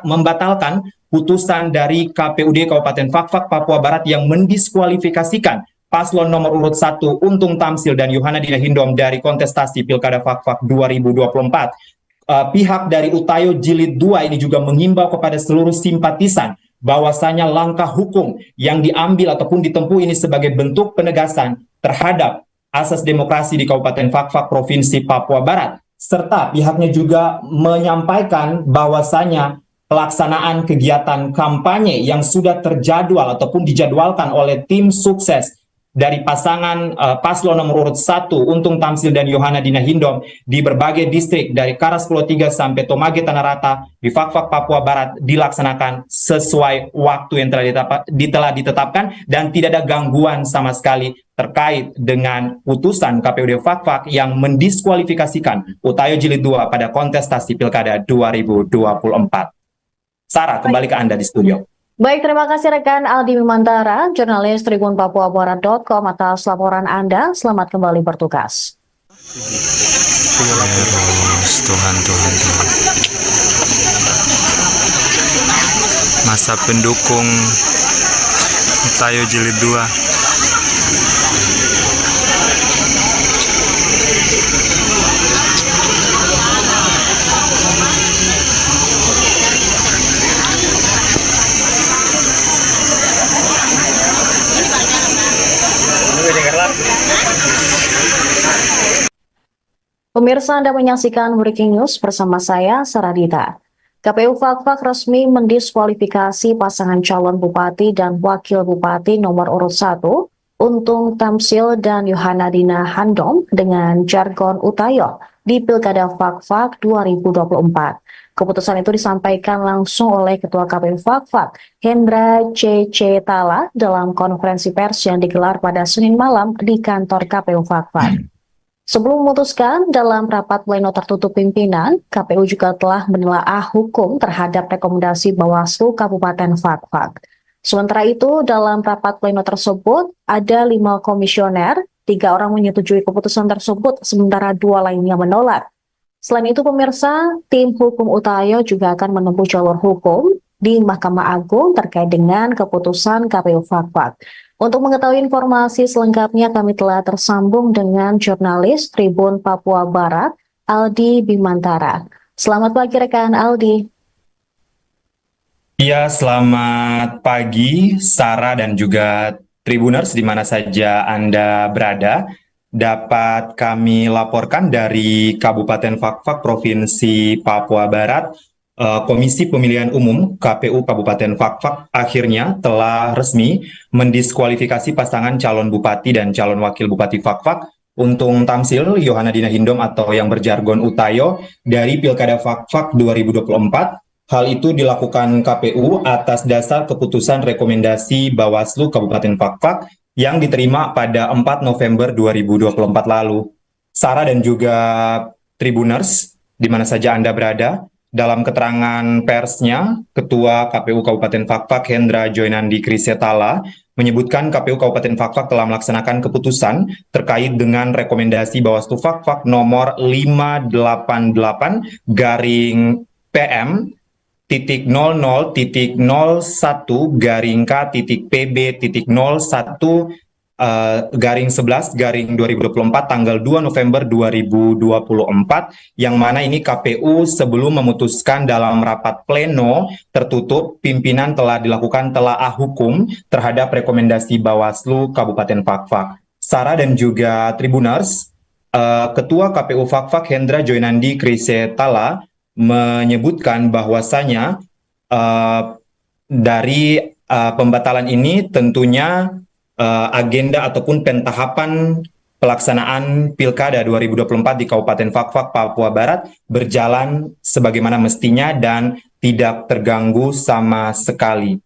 membatalkan putusan dari KPUD Kabupaten Fakfak, Papua Barat yang mendiskualifikasikan paslon nomor urut 1 Untung Tamsil dan Yohana Dina Hindom dari kontestasi Pilkada Fakfak 2024. Pihak dari Utayo Jilid 2 ini juga mengimbau kepada seluruh simpatisan bahwasanya langkah hukum yang diambil ataupun ditempuh ini sebagai bentuk penegasan terhadap asas demokrasi di Kabupaten Fakfak, Provinsi Papua Barat. Serta pihaknya juga menyampaikan bahwasanya pelaksanaan kegiatan kampanye yang sudah terjadwal ataupun dijadwalkan oleh tim sukses dari pasangan paslon nomor urut 1 Untung Tamsil dan Yohana Dina Hindom di berbagai distrik dari Karas Pulau 3 sampai Tomage Tanah Rata di Fakfak, Papua Barat dilaksanakan sesuai waktu yang telah ditetapkan dan tidak ada gangguan sama sekali terkait dengan putusan KPUD Fakfak yang mendiskualifikasikan Utayo Jilid 2 pada kontestasi Pilkada 2024. Sarah, kembali ke Anda di studio.
Baik, terima kasih rekan Aldi Bimantara, jurnalis Tribun Papua Barat.com atas laporan Anda. Selamat kembali bertugas.
Terus Tuhan, Tuhan, Tuhan. Masa pendukung Utayo Jilid 2.
Pemirsa, Anda menyaksikan Breaking News bersama saya, Saradita. KPU Fakfak resmi mendiskualifikasi pasangan calon bupati dan wakil bupati nomor urut 1, Untung Tamsil dan Yohanadina Handom dengan jargon Utayo di Pilkada Fakfak 2024. Keputusan itu disampaikan langsung oleh Ketua KPU Fakfak, Hendra C.C. Tala, dalam konferensi pers yang digelar pada Senin malam di kantor KPU Fakfak. Sebelum memutuskan dalam rapat pleno tertutup pimpinan, KPU juga telah menelaah hukum terhadap rekomendasi Bawaslu Kabupaten Fakfak. Sementara itu, dalam rapat pleno tersebut, ada 5 komisioner, 3 orang menyetujui keputusan tersebut, sementara 2 lainnya menolak. Selain itu, pemirsa, tim hukum Utayo juga akan menempuh jalur hukum di Mahkamah Agung terkait dengan keputusan KPU Fakfak. Untuk mengetahui informasi selengkapnya, kami telah tersambung dengan jurnalis Tribun Papua Barat, Aldi Bimantara. Selamat pagi rekan Aldi.
Ya, selamat pagi Sarah dan juga Tribuners di mana saja Anda berada. Dapat kami laporkan dari Kabupaten Fakfak, Provinsi Papua Barat, Komisi Pemilihan Umum KPU Kabupaten Fakfak akhirnya telah resmi mendiskualifikasi pasangan calon bupati dan calon wakil bupati Fakfak, Untung Tamsil, Yohanadina Hindom atau yang berjargon Utayo dari Pilkada Fakfak 2024. Hal itu dilakukan KPU atas dasar keputusan rekomendasi Bawaslu Kabupaten Fakfak yang diterima pada 4 November 2024 lalu. Sarah dan juga Tribuners, di mana saja Anda berada, dalam keterangan persnya, Ketua KPU Kabupaten Fakfak Hendra Joynandi Krisetala menyebutkan KPU Kabupaten Fakfak telah melaksanakan keputusan terkait dengan rekomendasi Bawaslu Fakfak nomor 588 garing PM titik 00 titik 01 garing K titik PB titik 01 garing 11 garing 2024 tanggal 2 November 2024 yang mana ini KPU sebelum memutuskan dalam rapat pleno tertutup pimpinan telah dilakukan telaah hukum terhadap rekomendasi Bawaslu Kabupaten Fakfak. Sarah dan juga Tribuners, Ketua KPU Fakfak Hendra Joynandi Krisetala menyebutkan bahwasanya dari pembatalan ini tentunya agenda ataupun pentahapan pelaksanaan Pilkada 2024 di Kabupaten Fakfak, Papua Barat berjalan sebagaimana mestinya dan tidak terganggu sama sekali.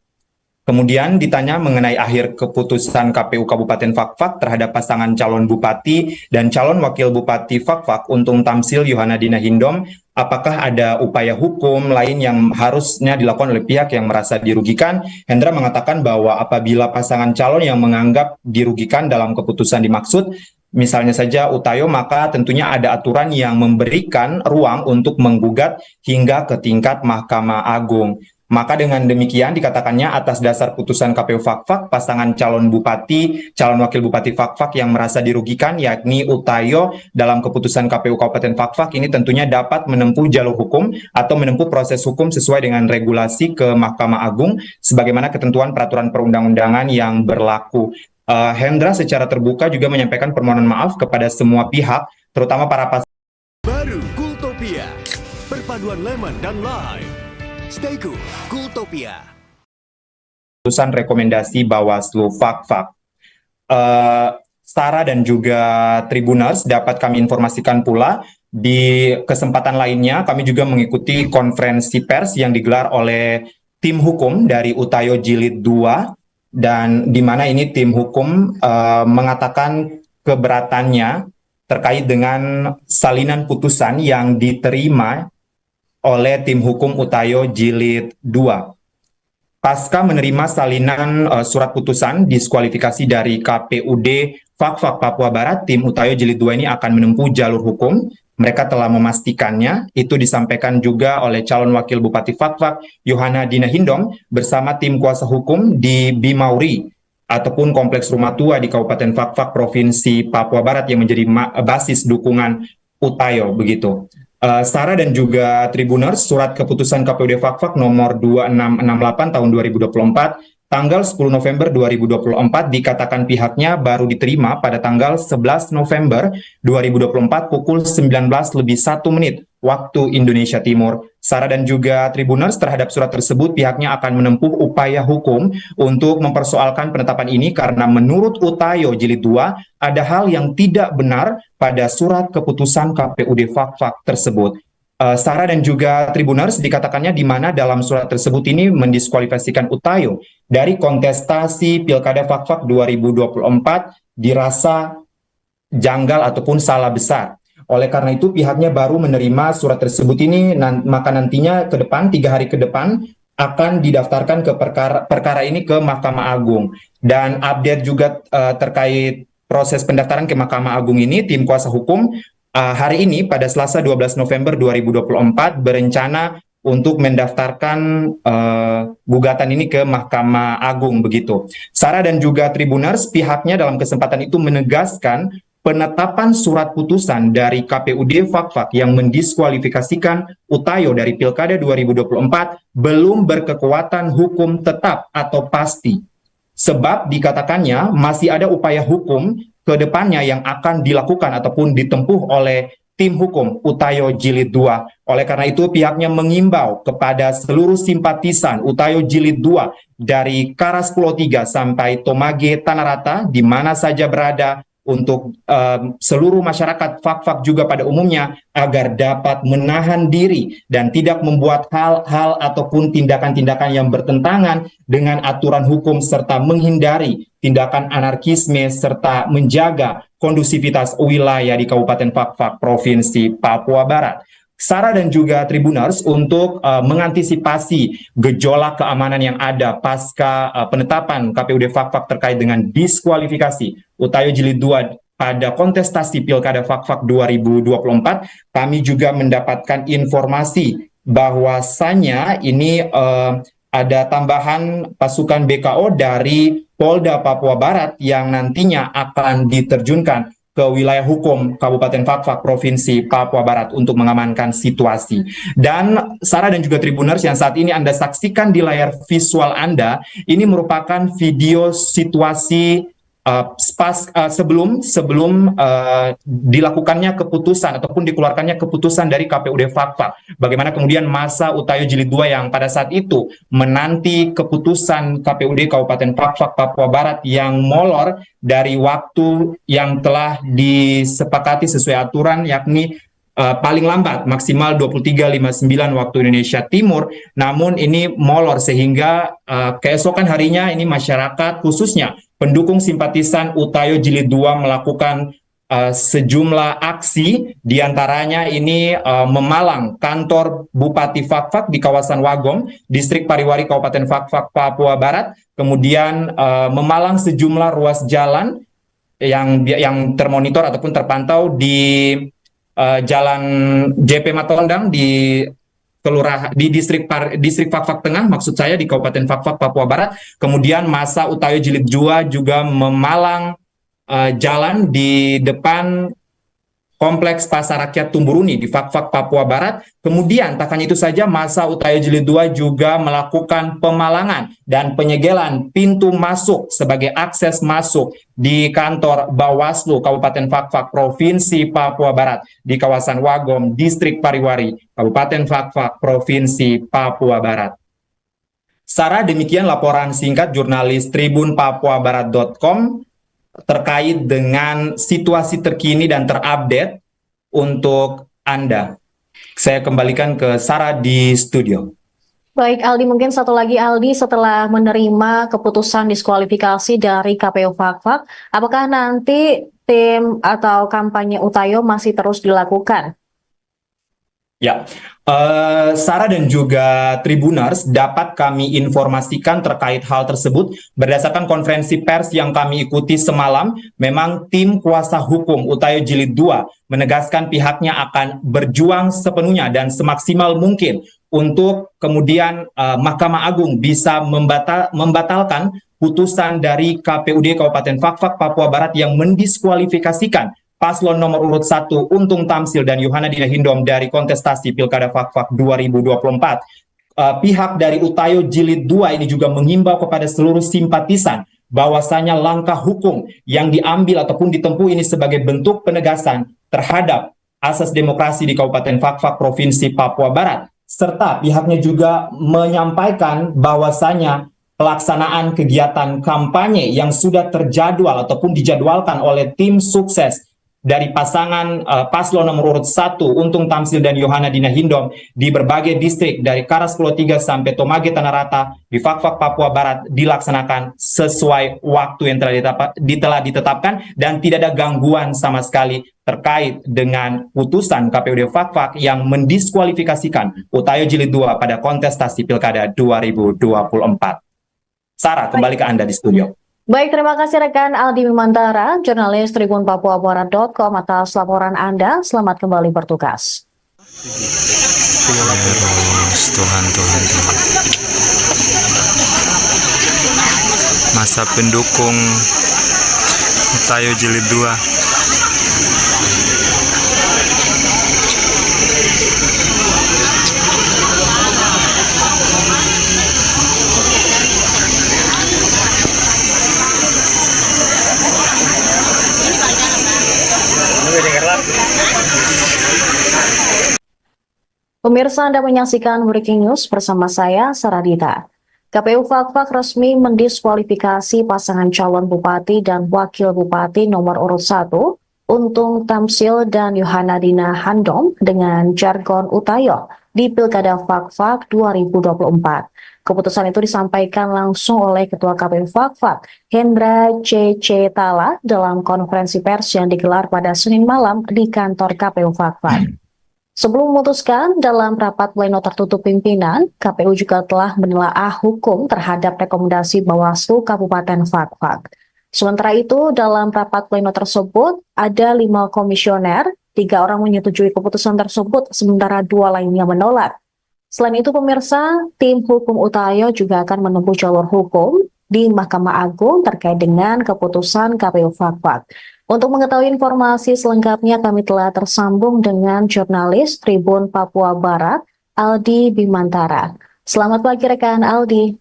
Kemudian ditanya mengenai akhir keputusan KPU Kabupaten Fakfak terhadap pasangan calon bupati dan calon wakil bupati Fakfak Untung Tamsil Yohanadina Hindom, apakah ada upaya hukum lain yang harusnya dilakukan oleh pihak yang merasa dirugikan? Hendra mengatakan bahwa apabila pasangan calon yang menganggap dirugikan dalam keputusan dimaksud, misalnya saja Utayo, maka tentunya ada aturan yang memberikan ruang untuk menggugat hingga ke tingkat Mahkamah Agung. Maka dengan demikian dikatakannya atas dasar putusan KPU Fakfak, pasangan calon bupati, calon wakil bupati Fakfak yang merasa dirugikan yakni Utayo dalam keputusan KPU Kabupaten Fakfak ini tentunya dapat menempuh jalur hukum atau menempuh proses hukum sesuai dengan regulasi ke Mahkamah Agung sebagaimana ketentuan peraturan perundang-undangan yang berlaku. Hendra secara terbuka juga menyampaikan permohonan maaf kepada semua pihak, terutama para pasangan.
Baru Cooltopia, perpaduan lemon dan lime. Stay cool, Cooltopia.
Keputusan rekomendasi Bawaslu Fakfak. Sarah dan juga Tribuners, dapat kami informasikan pula di kesempatan lainnya kami juga mengikuti konferensi pers yang digelar oleh tim hukum dari Utayo Jilid 2 dan di mana ini tim hukum mengatakan keberatannya terkait dengan salinan putusan yang diterima oleh tim hukum Utayo Jilid 2. pasca menerima salinan surat putusan diskualifikasi dari KPUD Fak-Fak Papua Barat, tim Utayo Jilid 2 ini akan menempuh jalur hukum. Mereka telah memastikannya, itu disampaikan juga oleh calon wakil Bupati Fak-Fak, Yohana Dina Hindom, bersama tim kuasa hukum di Bimauri, ataupun Kompleks Rumah Tua di Kabupaten Fak-Fak, Provinsi Papua Barat yang menjadi basis dukungan Utayo, begitu. Sarah dan juga Tribuners, surat keputusan KPUD Fak-Fak nomor 2668 tahun 2024, tanggal 10 November 2024 dikatakan pihaknya baru diterima pada tanggal 11 November 2024 pukul 19:01 waktu Indonesia Timur. Sarah dan juga Tribuners, terhadap surat tersebut pihaknya akan menempuh upaya hukum untuk mempersoalkan penetapan ini karena menurut Utayo Jilid 2 ada hal yang tidak benar pada surat keputusan KPUD Fak-Fak tersebut. Sarah dan juga Tribuners, dikatakannya di mana dalam surat tersebut ini mendiskualifikasikan Utayo dari kontestasi Pilkada Fak-Fak 2024 dirasa janggal ataupun salah besar. Oleh karena itu pihaknya baru menerima surat tersebut ini, maka nantinya ke depan, 3 hari ke depan akan didaftarkan ke perkara ini ke Mahkamah Agung. Dan update juga terkait proses pendaftaran ke Mahkamah Agung ini, tim kuasa hukum hari ini pada Selasa 12 November 2024 berencana untuk mendaftarkan gugatan ini ke Mahkamah Agung, begitu. Sarah dan juga Tribuners, pihaknya dalam kesempatan itu menegaskan penetapan surat putusan dari KPUD Fak-Fak yang mendiskualifikasikan Utayo dari Pilkada 2024 belum berkekuatan hukum tetap atau pasti. Sebab dikatakannya masih ada upaya hukum ke depannya yang akan dilakukan ataupun ditempuh oleh tim hukum Utayo Jilid 2. Oleh karena itu pihaknya mengimbau kepada seluruh simpatisan Utayo Jilid 2 dari Karas Pulau 3 sampai Tomage Tanah Rata di mana saja berada, untuk seluruh masyarakat Fak-Fak juga pada umumnya agar dapat menahan diri dan tidak membuat hal-hal ataupun tindakan-tindakan yang bertentangan dengan aturan hukum serta menghindari tindakan anarkisme serta menjaga kondusivitas wilayah di Kabupaten Fak-Fak, Provinsi Papua Barat. Sarah dan juga Tribuners, untuk mengantisipasi gejolak keamanan yang ada pasca penetapan KPUD Fak-Fak terkait dengan diskualifikasi Utayo Jilid 2 pada kontestasi Pilkada Fak-Fak 2024, kami juga mendapatkan informasi bahwasannya ini ada tambahan pasukan BKO dari Polda Papua Barat yang nantinya akan diterjunkan ke wilayah hukum Kabupaten Fak-Fak, Provinsi Papua Barat untuk mengamankan situasi. Dan Sarah dan juga Tribuners yang saat ini Anda saksikan di layar visual Anda, ini merupakan video situasi sebelum dilakukannya keputusan ataupun dikeluarkannya keputusan dari KPUD Fak-Fak. Bagaimana kemudian masa Utayo Jilid 2 yang pada saat itu menanti keputusan KPUD Kabupaten Fak-Fak Papua Barat yang molor dari waktu yang telah disepakati sesuai aturan, yakni paling lambat maksimal 23.59 waktu Indonesia Timur, namun ini molor sehingga keesokan harinya ini masyarakat khususnya pendukung simpatisan Utayo Jilid 2 melakukan sejumlah aksi, diantaranya ini memalang kantor Bupati Fak-Fak di kawasan Wagom, Distrik Pariwari Kabupaten Fak-Fak Papua Barat, kemudian memalang sejumlah ruas jalan yang termonitor ataupun terpantau di Jalan JP Matondang di distrik Fak-Fak Tengah, maksud saya di Kabupaten Fak-Fak Papua Barat. Kemudian masa Utayo Jilid 2 juga memalang jalan di depan Kompleks Pasar Rakyat Tumburuni di Fak-Fak Papua Barat. Kemudian tak hanya itu saja, masa Utayo Jilid 2 juga melakukan pemalangan dan penyegelan pintu masuk sebagai akses masuk di kantor Bawaslu Kabupaten Fak-Fak Provinsi Papua Barat di kawasan Wagom, Distrik Pariwari, Kabupaten Fak-Fak Provinsi Papua Barat. Sarah, demikian laporan singkat jurnalis tribunpapuabarat.com terkait dengan situasi terkini dan terupdate untuk Anda. Saya kembalikan ke Sarah di studio.
Baik Aldi, mungkin satu lagi Aldi, setelah menerima keputusan diskualifikasi dari KPU Fak-Fak, apakah nanti tim atau kampanye Utayo masih terus dilakukan?
Ya, Sarah dan juga Tribuners, dapat kami informasikan terkait hal tersebut berdasarkan konferensi pers yang kami ikuti semalam. Memang tim kuasa hukum Utayo Jilid 2 menegaskan pihaknya akan berjuang sepenuhnya dan semaksimal mungkin untuk kemudian Mahkamah Agung bisa membatalkan putusan dari KPUD Kabupaten Fakfak Papua Barat yang mendiskualifikasikan paslon nomor urut 1 Untung Tamsil dan Yohana Dina Hindom dari kontestasi Pilkada Fakfak 2024. Pihak dari Utayo Jilid 2 ini juga mengimbau kepada seluruh simpatisan bahwasanya langkah hukum yang diambil ataupun ditempuh ini sebagai bentuk penegasan terhadap asas demokrasi di Kabupaten Fakfak Provinsi Papua Barat. Serta pihaknya juga menyampaikan bahwasanya pelaksanaan kegiatan kampanye yang sudah terjadwal ataupun dijadwalkan oleh tim sukses dari pasangan paslon nomor urut 1 Untung Tamsil dan Yohana Dina Hindom di berbagai distrik dari Karas Pulau 3 sampai Tomage Tanah Rata di Fakfak Papua Barat dilaksanakan sesuai waktu yang telah ditetapkan dan tidak ada gangguan sama sekali terkait dengan putusan KPUD Fakfak yang mendiskualifikasikan Utayo Jilid 2 pada kontestasi Pilkada 2024. Sarah, kembali ke Anda di studio.
Baik, terima kasih rekan Aldi Bimantara, jurnalis Tribun Papuabarat.com atas laporan Anda. Selamat kembali bertugas.
Tuhan. Masa pendukung Utayo Jilid 2.
Pemirsa, Anda menyaksikan Breaking News bersama saya, Saradita. KPU Fakfak resmi mendiskualifikasi pasangan calon bupati dan wakil bupati nomor urut 1, Untung Tamsil dan Yohana Dina Handom dengan jargon Utayo di Pilkada Fakfak 2024. Keputusan itu disampaikan langsung oleh Ketua KPU Fakfak, Hendra C.C. Tala, dalam konferensi pers yang digelar pada Senin malam di kantor KPU Fakfak. Sebelum memutuskan dalam rapat pleno tertutup pimpinan, KPU juga telah menelaah hukum terhadap rekomendasi Bawaslu Kabupaten Fakfak. Sementara itu, dalam rapat pleno tersebut, ada 5 komisioner, 3 orang menyetujui keputusan tersebut, sementara 2 lainnya menolak. Selain itu, pemirsa, tim hukum Utayo juga akan menempuh jalur hukum di Mahkamah Agung terkait dengan keputusan KPU Fakfak. Untuk mengetahui informasi selengkapnya, kami telah tersambung dengan jurnalis Tribun Papua Barat, Aldi Bimantara. Selamat pagi rekan Aldi.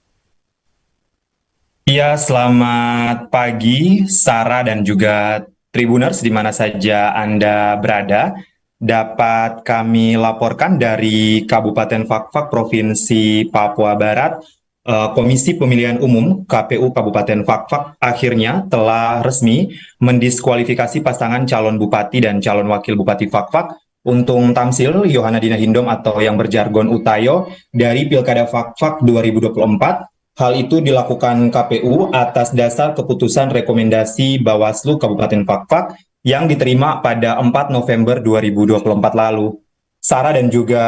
Ya, selamat pagi Sarah dan juga Tribuners di mana saja Anda berada. Dapat kami laporkan dari Kabupaten Fakfak Provinsi Papua Barat, Komisi Pemilihan Umum KPU Kabupaten Fakfak akhirnya telah resmi mendiskualifikasi pasangan calon bupati dan calon wakil bupati Fakfak Untung Tamsil, Yohana Dina Hindom atau yang berjargon Utayo dari Pilkada Fakfak 2024. Hal itu dilakukan KPU atas dasar keputusan rekomendasi Bawaslu Kabupaten Fakfak yang diterima pada 4 November 2024 lalu. Sarah dan juga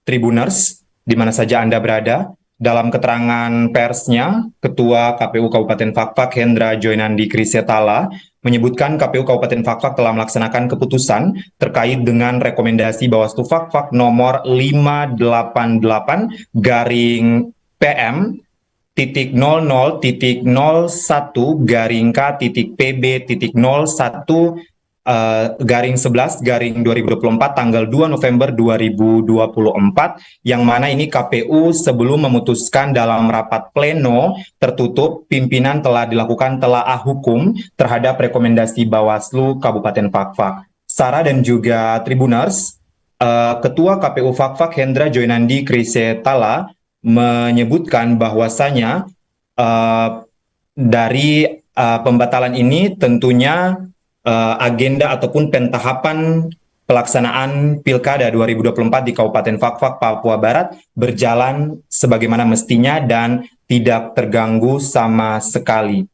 Tribuners, di mana saja Anda berada, dalam keterangan persnya, Ketua KPU Kabupaten Fakfak Hendra Joynandi Krisetala menyebutkan KPU Kabupaten Fakfak telah melaksanakan keputusan terkait dengan rekomendasi Bawaslu Fakfak nomor 588 garing PM titik 00 titik 01 garing K titik PB titik 01 garing 11 garing 2024 tanggal 2 November 2024 yang mana ini KPU sebelum memutuskan dalam rapat pleno tertutup pimpinan telah dilakukan telaah hukum terhadap rekomendasi Bawaslu Kabupaten Fakfak. Sarah dan juga Tribuners, Ketua KPU Fakfak Hendra Joynandi Krisetala menyebutkan bahwasanya dari pembatalan ini tentunya agenda ataupun pentahapan pelaksanaan Pilkada 2024 di Kabupaten Fakfak, Papua Barat berjalan sebagaimana mestinya dan tidak terganggu sama sekali.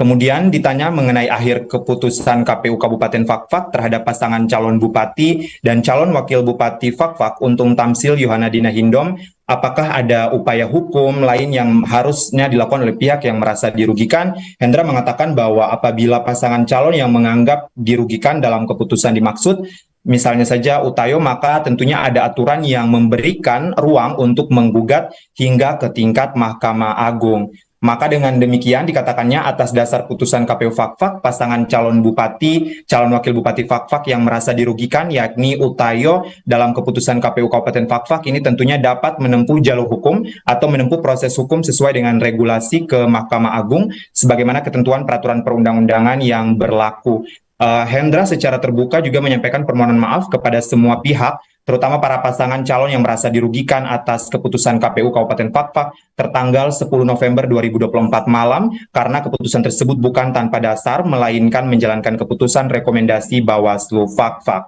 Kemudian ditanya mengenai akhir keputusan KPU Kabupaten Fakfak terhadap pasangan calon bupati dan calon wakil bupati Fakfak Untung Tamsil Yohana Dina Hindom, apakah ada upaya hukum lain yang harusnya dilakukan oleh pihak yang merasa dirugikan? Hendra mengatakan bahwa apabila pasangan calon yang menganggap dirugikan dalam keputusan dimaksud, misalnya saja Utayo, maka tentunya ada aturan yang memberikan ruang untuk menggugat hingga ke tingkat Mahkamah Agung. Maka dengan demikian dikatakannya atas dasar putusan KPU Fakfak, pasangan calon bupati, calon wakil bupati Fakfak yang merasa dirugikan, yakni Utayo, dalam keputusan KPU Kabupaten Fakfak ini tentunya dapat menempuh jalur hukum atau menempuh proses hukum sesuai dengan regulasi ke Mahkamah Agung, sebagaimana ketentuan peraturan perundang-undangan yang berlaku. Hendra secara terbuka juga menyampaikan permohonan maaf kepada semua pihak, terutama para pasangan calon yang merasa dirugikan atas keputusan KPU Kabupaten Fakfak tertanggal 10 November 2024 malam, karena keputusan tersebut bukan tanpa dasar, melainkan menjalankan keputusan rekomendasi Bawaslu Fakfak.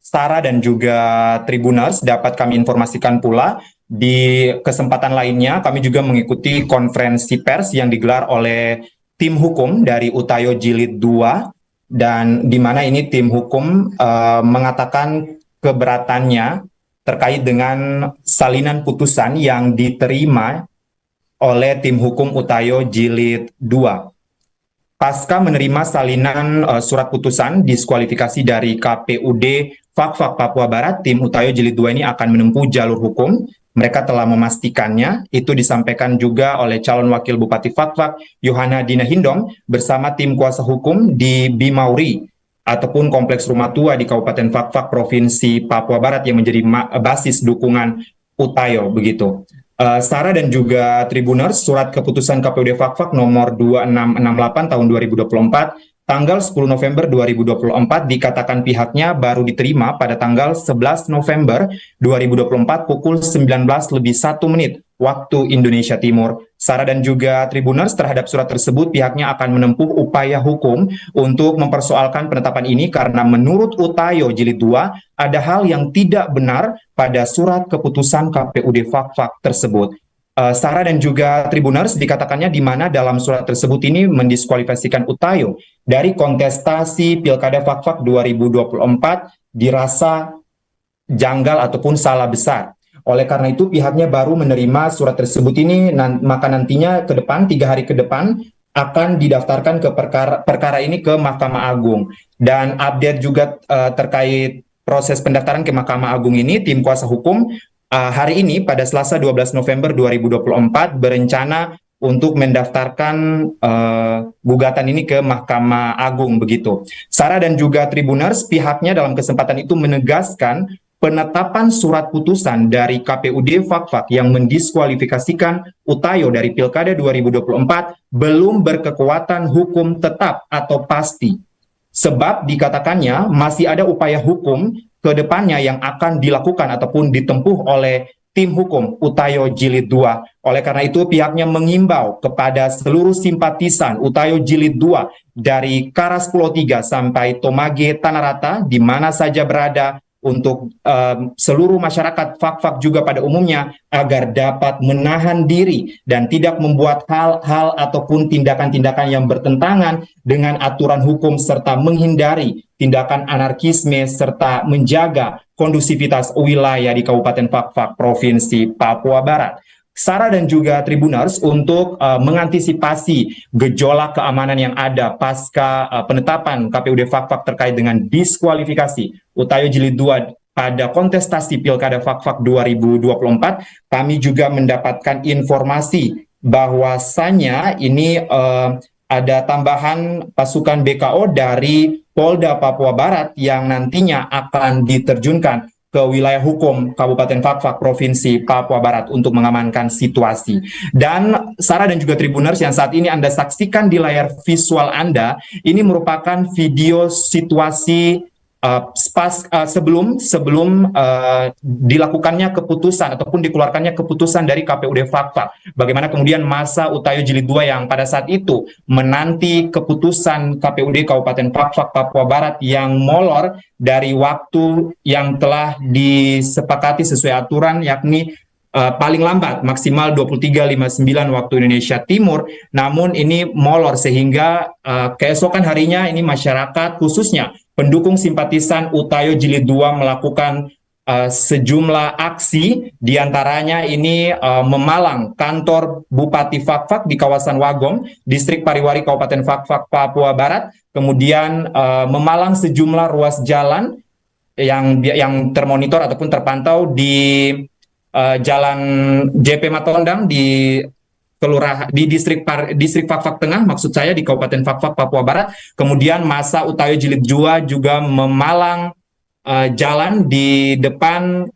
Sarah dan juga Tribuners, dapat kami informasikan pula, di kesempatan lainnya kami juga mengikuti konferensi pers yang digelar oleh tim hukum dari Utayo Jilid 2, dan di mana ini tim hukum mengatakan keberatannya terkait dengan salinan putusan yang diterima oleh tim hukum Utayo Jilid 2. Pasca menerima salinan surat putusan diskualifikasi dari KPUD Fakfak Papua Barat, tim Utayo Jilid 2 ini akan menempuh jalur hukum. Mereka telah memastikannya. Itu disampaikan juga oleh calon wakil bupati Fakfak Yohana Dina Hindom bersama tim kuasa hukum di Bimauri ataupun kompleks rumah tua di Kabupaten Fakfak Provinsi Papua Barat yang menjadi basis dukungan Utayo begitu. Sarah dan juga Tribuners, surat keputusan KPUD Fakfak nomor 2668 tahun 2024 tanggal 10 November 2024 dikatakan pihaknya baru diterima pada tanggal 11 November 2024 pukul 19:01 waktu Indonesia Timur. Sarah dan juga Tribuners, terhadap surat tersebut pihaknya akan menempuh upaya hukum untuk mempersoalkan penetapan ini karena menurut Utayo Jilid 2 ada hal yang tidak benar pada surat keputusan KPUD Fakfak tersebut. Sarah dan juga Tribuners, dikatakannya di mana dalam surat tersebut ini mendiskualifikasikan Utayo dari kontestasi Pilkada Fakfak 2024 dirasa janggal ataupun salah besar. Oleh karena itu pihaknya baru menerima surat tersebut ini, maka nantinya ke depan, 3 hari ke depan akan didaftarkan ke perkara ini ke Mahkamah Agung. Dan update juga terkait proses pendaftaran ke Mahkamah Agung ini, tim kuasa hukum hari ini pada Selasa 12 November 2024 berencana untuk mendaftarkan gugatan ini ke Mahkamah Agung begitu. Sarah dan juga Tribuners, pihaknya dalam kesempatan itu menegaskan penetapan surat putusan dari KPUD Fakfak yang mendiskualifikasikan Utayo dari Pilkada 2024 belum berkekuatan hukum tetap atau pasti. Sebab dikatakannya masih ada upaya hukum ke depannya yang akan dilakukan ataupun ditempuh oleh tim hukum Utayo Jilid 2. Oleh karena itu pihaknya mengimbau kepada seluruh simpatisan Utayo Jilid 2 dari Karas Pulau 3 sampai Tomage Tanah Rata di mana saja berada, untuk seluruh masyarakat Fakfak juga pada umumnya agar dapat menahan diri dan tidak membuat hal-hal ataupun tindakan-tindakan yang bertentangan dengan aturan hukum serta menghindari tindakan anarkisme serta menjaga kondusivitas wilayah di Kabupaten Fakfak Provinsi Papua Barat. Sarah dan juga Tribuners, untuk mengantisipasi gejolak keamanan yang ada pasca penetapan KPUD Fakfak terkait dengan diskualifikasi Utayo Jilid 2 pada kontestasi Pilkada Fakfak 2024, kami juga mendapatkan informasi bahwasanya ini ada tambahan pasukan BKO dari Polda Papua Barat yang nantinya akan diterjunkan ke wilayah hukum Kabupaten Fakfak Provinsi Papua Barat untuk mengamankan situasi. Dan Sarah dan juga Tribuners yang saat ini Anda saksikan di layar visual Anda, ini merupakan video situasi sebelum dilakukannya keputusan ataupun dikeluarkannya keputusan dari KPUD Fakfak. Bagaimana kemudian masa Utayo Jilid 2 yang pada saat itu menanti keputusan KPUD Kabupaten Fakfak Papua Barat yang molor dari waktu yang telah disepakati sesuai aturan, yakni paling lambat maksimal 23.59 waktu Indonesia Timur, namun ini molor sehingga keesokan harinya ini masyarakat khususnya pendukung simpatisan Utayo Jilid 2 melakukan sejumlah aksi, diantaranya ini memalang kantor Bupati Fakfak di kawasan Wagom, Distrik Pariwari Kabupaten Fakfak, Papua Barat, kemudian memalang sejumlah ruas jalan yang termonitor ataupun terpantau di Jalan JP Matondang di distrik Fakfak Tengah, maksud saya di Kabupaten Fakfak, Papua Barat. Kemudian masa Utayo Jilid 2 juga memalang jalan di depan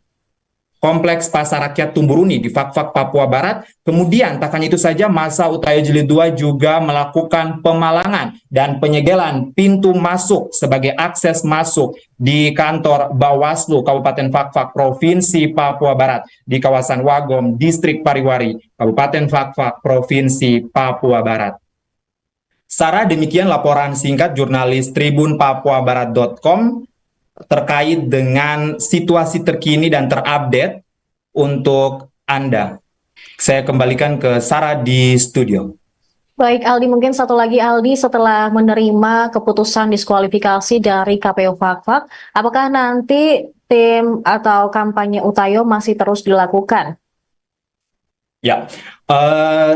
Kompleks Pasar Rakyat Tumburuni di Fakfak, Papua Barat. Kemudian tak hanya itu saja, masa Utayo Jilid 2 juga melakukan pemalangan dan penyegelan pintu masuk sebagai akses masuk di kantor Bawaslu Kabupaten Fakfak, Provinsi Papua Barat di kawasan Wagom, Distrik Pariwari, Kabupaten Fakfak, Provinsi Papua Barat. Sarah, demikian laporan singkat jurnalis tribunpapuabarat.com terkait dengan situasi terkini dan terupdate untuk Anda. Saya kembalikan ke Sarah di studio.
Baik Aldi, mungkin satu lagi Aldi, setelah menerima keputusan diskualifikasi dari KPU Fakfak, apakah nanti tim atau kampanye Utayo masih terus dilakukan?
Ya,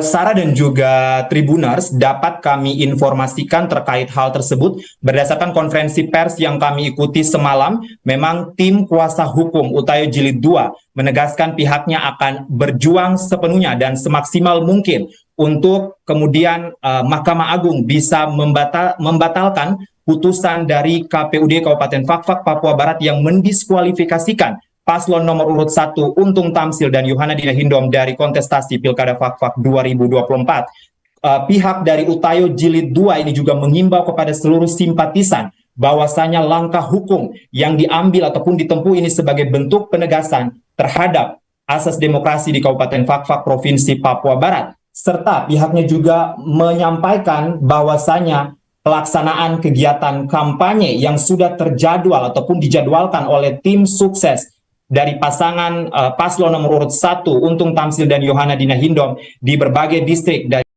Sarah dan juga Tribuners, dapat kami informasikan terkait hal tersebut berdasarkan konferensi pers yang kami ikuti semalam. Memang tim kuasa hukum Utayo Jilid 2 menegaskan pihaknya akan berjuang sepenuhnya dan semaksimal mungkin untuk kemudian Mahkamah Agung bisa membatalkan putusan dari KPUD Kabupaten Fakfak, Papua Barat yang mendiskualifikasikan paslon nomor urut 1 Untung Tamsil dan Yohana Dina Hindom dari kontestasi Pilkada Fakfak 2024. Pihak dari Utayo Jilid 2 ini juga mengimbau kepada seluruh simpatisan bahwasanya langkah hukum yang diambil ataupun ditempuh ini sebagai bentuk penegasan terhadap asas demokrasi di Kabupaten Fakfak, Provinsi Papua Barat. Serta pihaknya juga menyampaikan bahwasanya pelaksanaan kegiatan kampanye yang sudah terjadwal ataupun dijadwalkan oleh tim sukses dari pasangan paslon nomor urut 1 Untung Tamsil dan Yohana Dina Hindom di berbagai distrik dari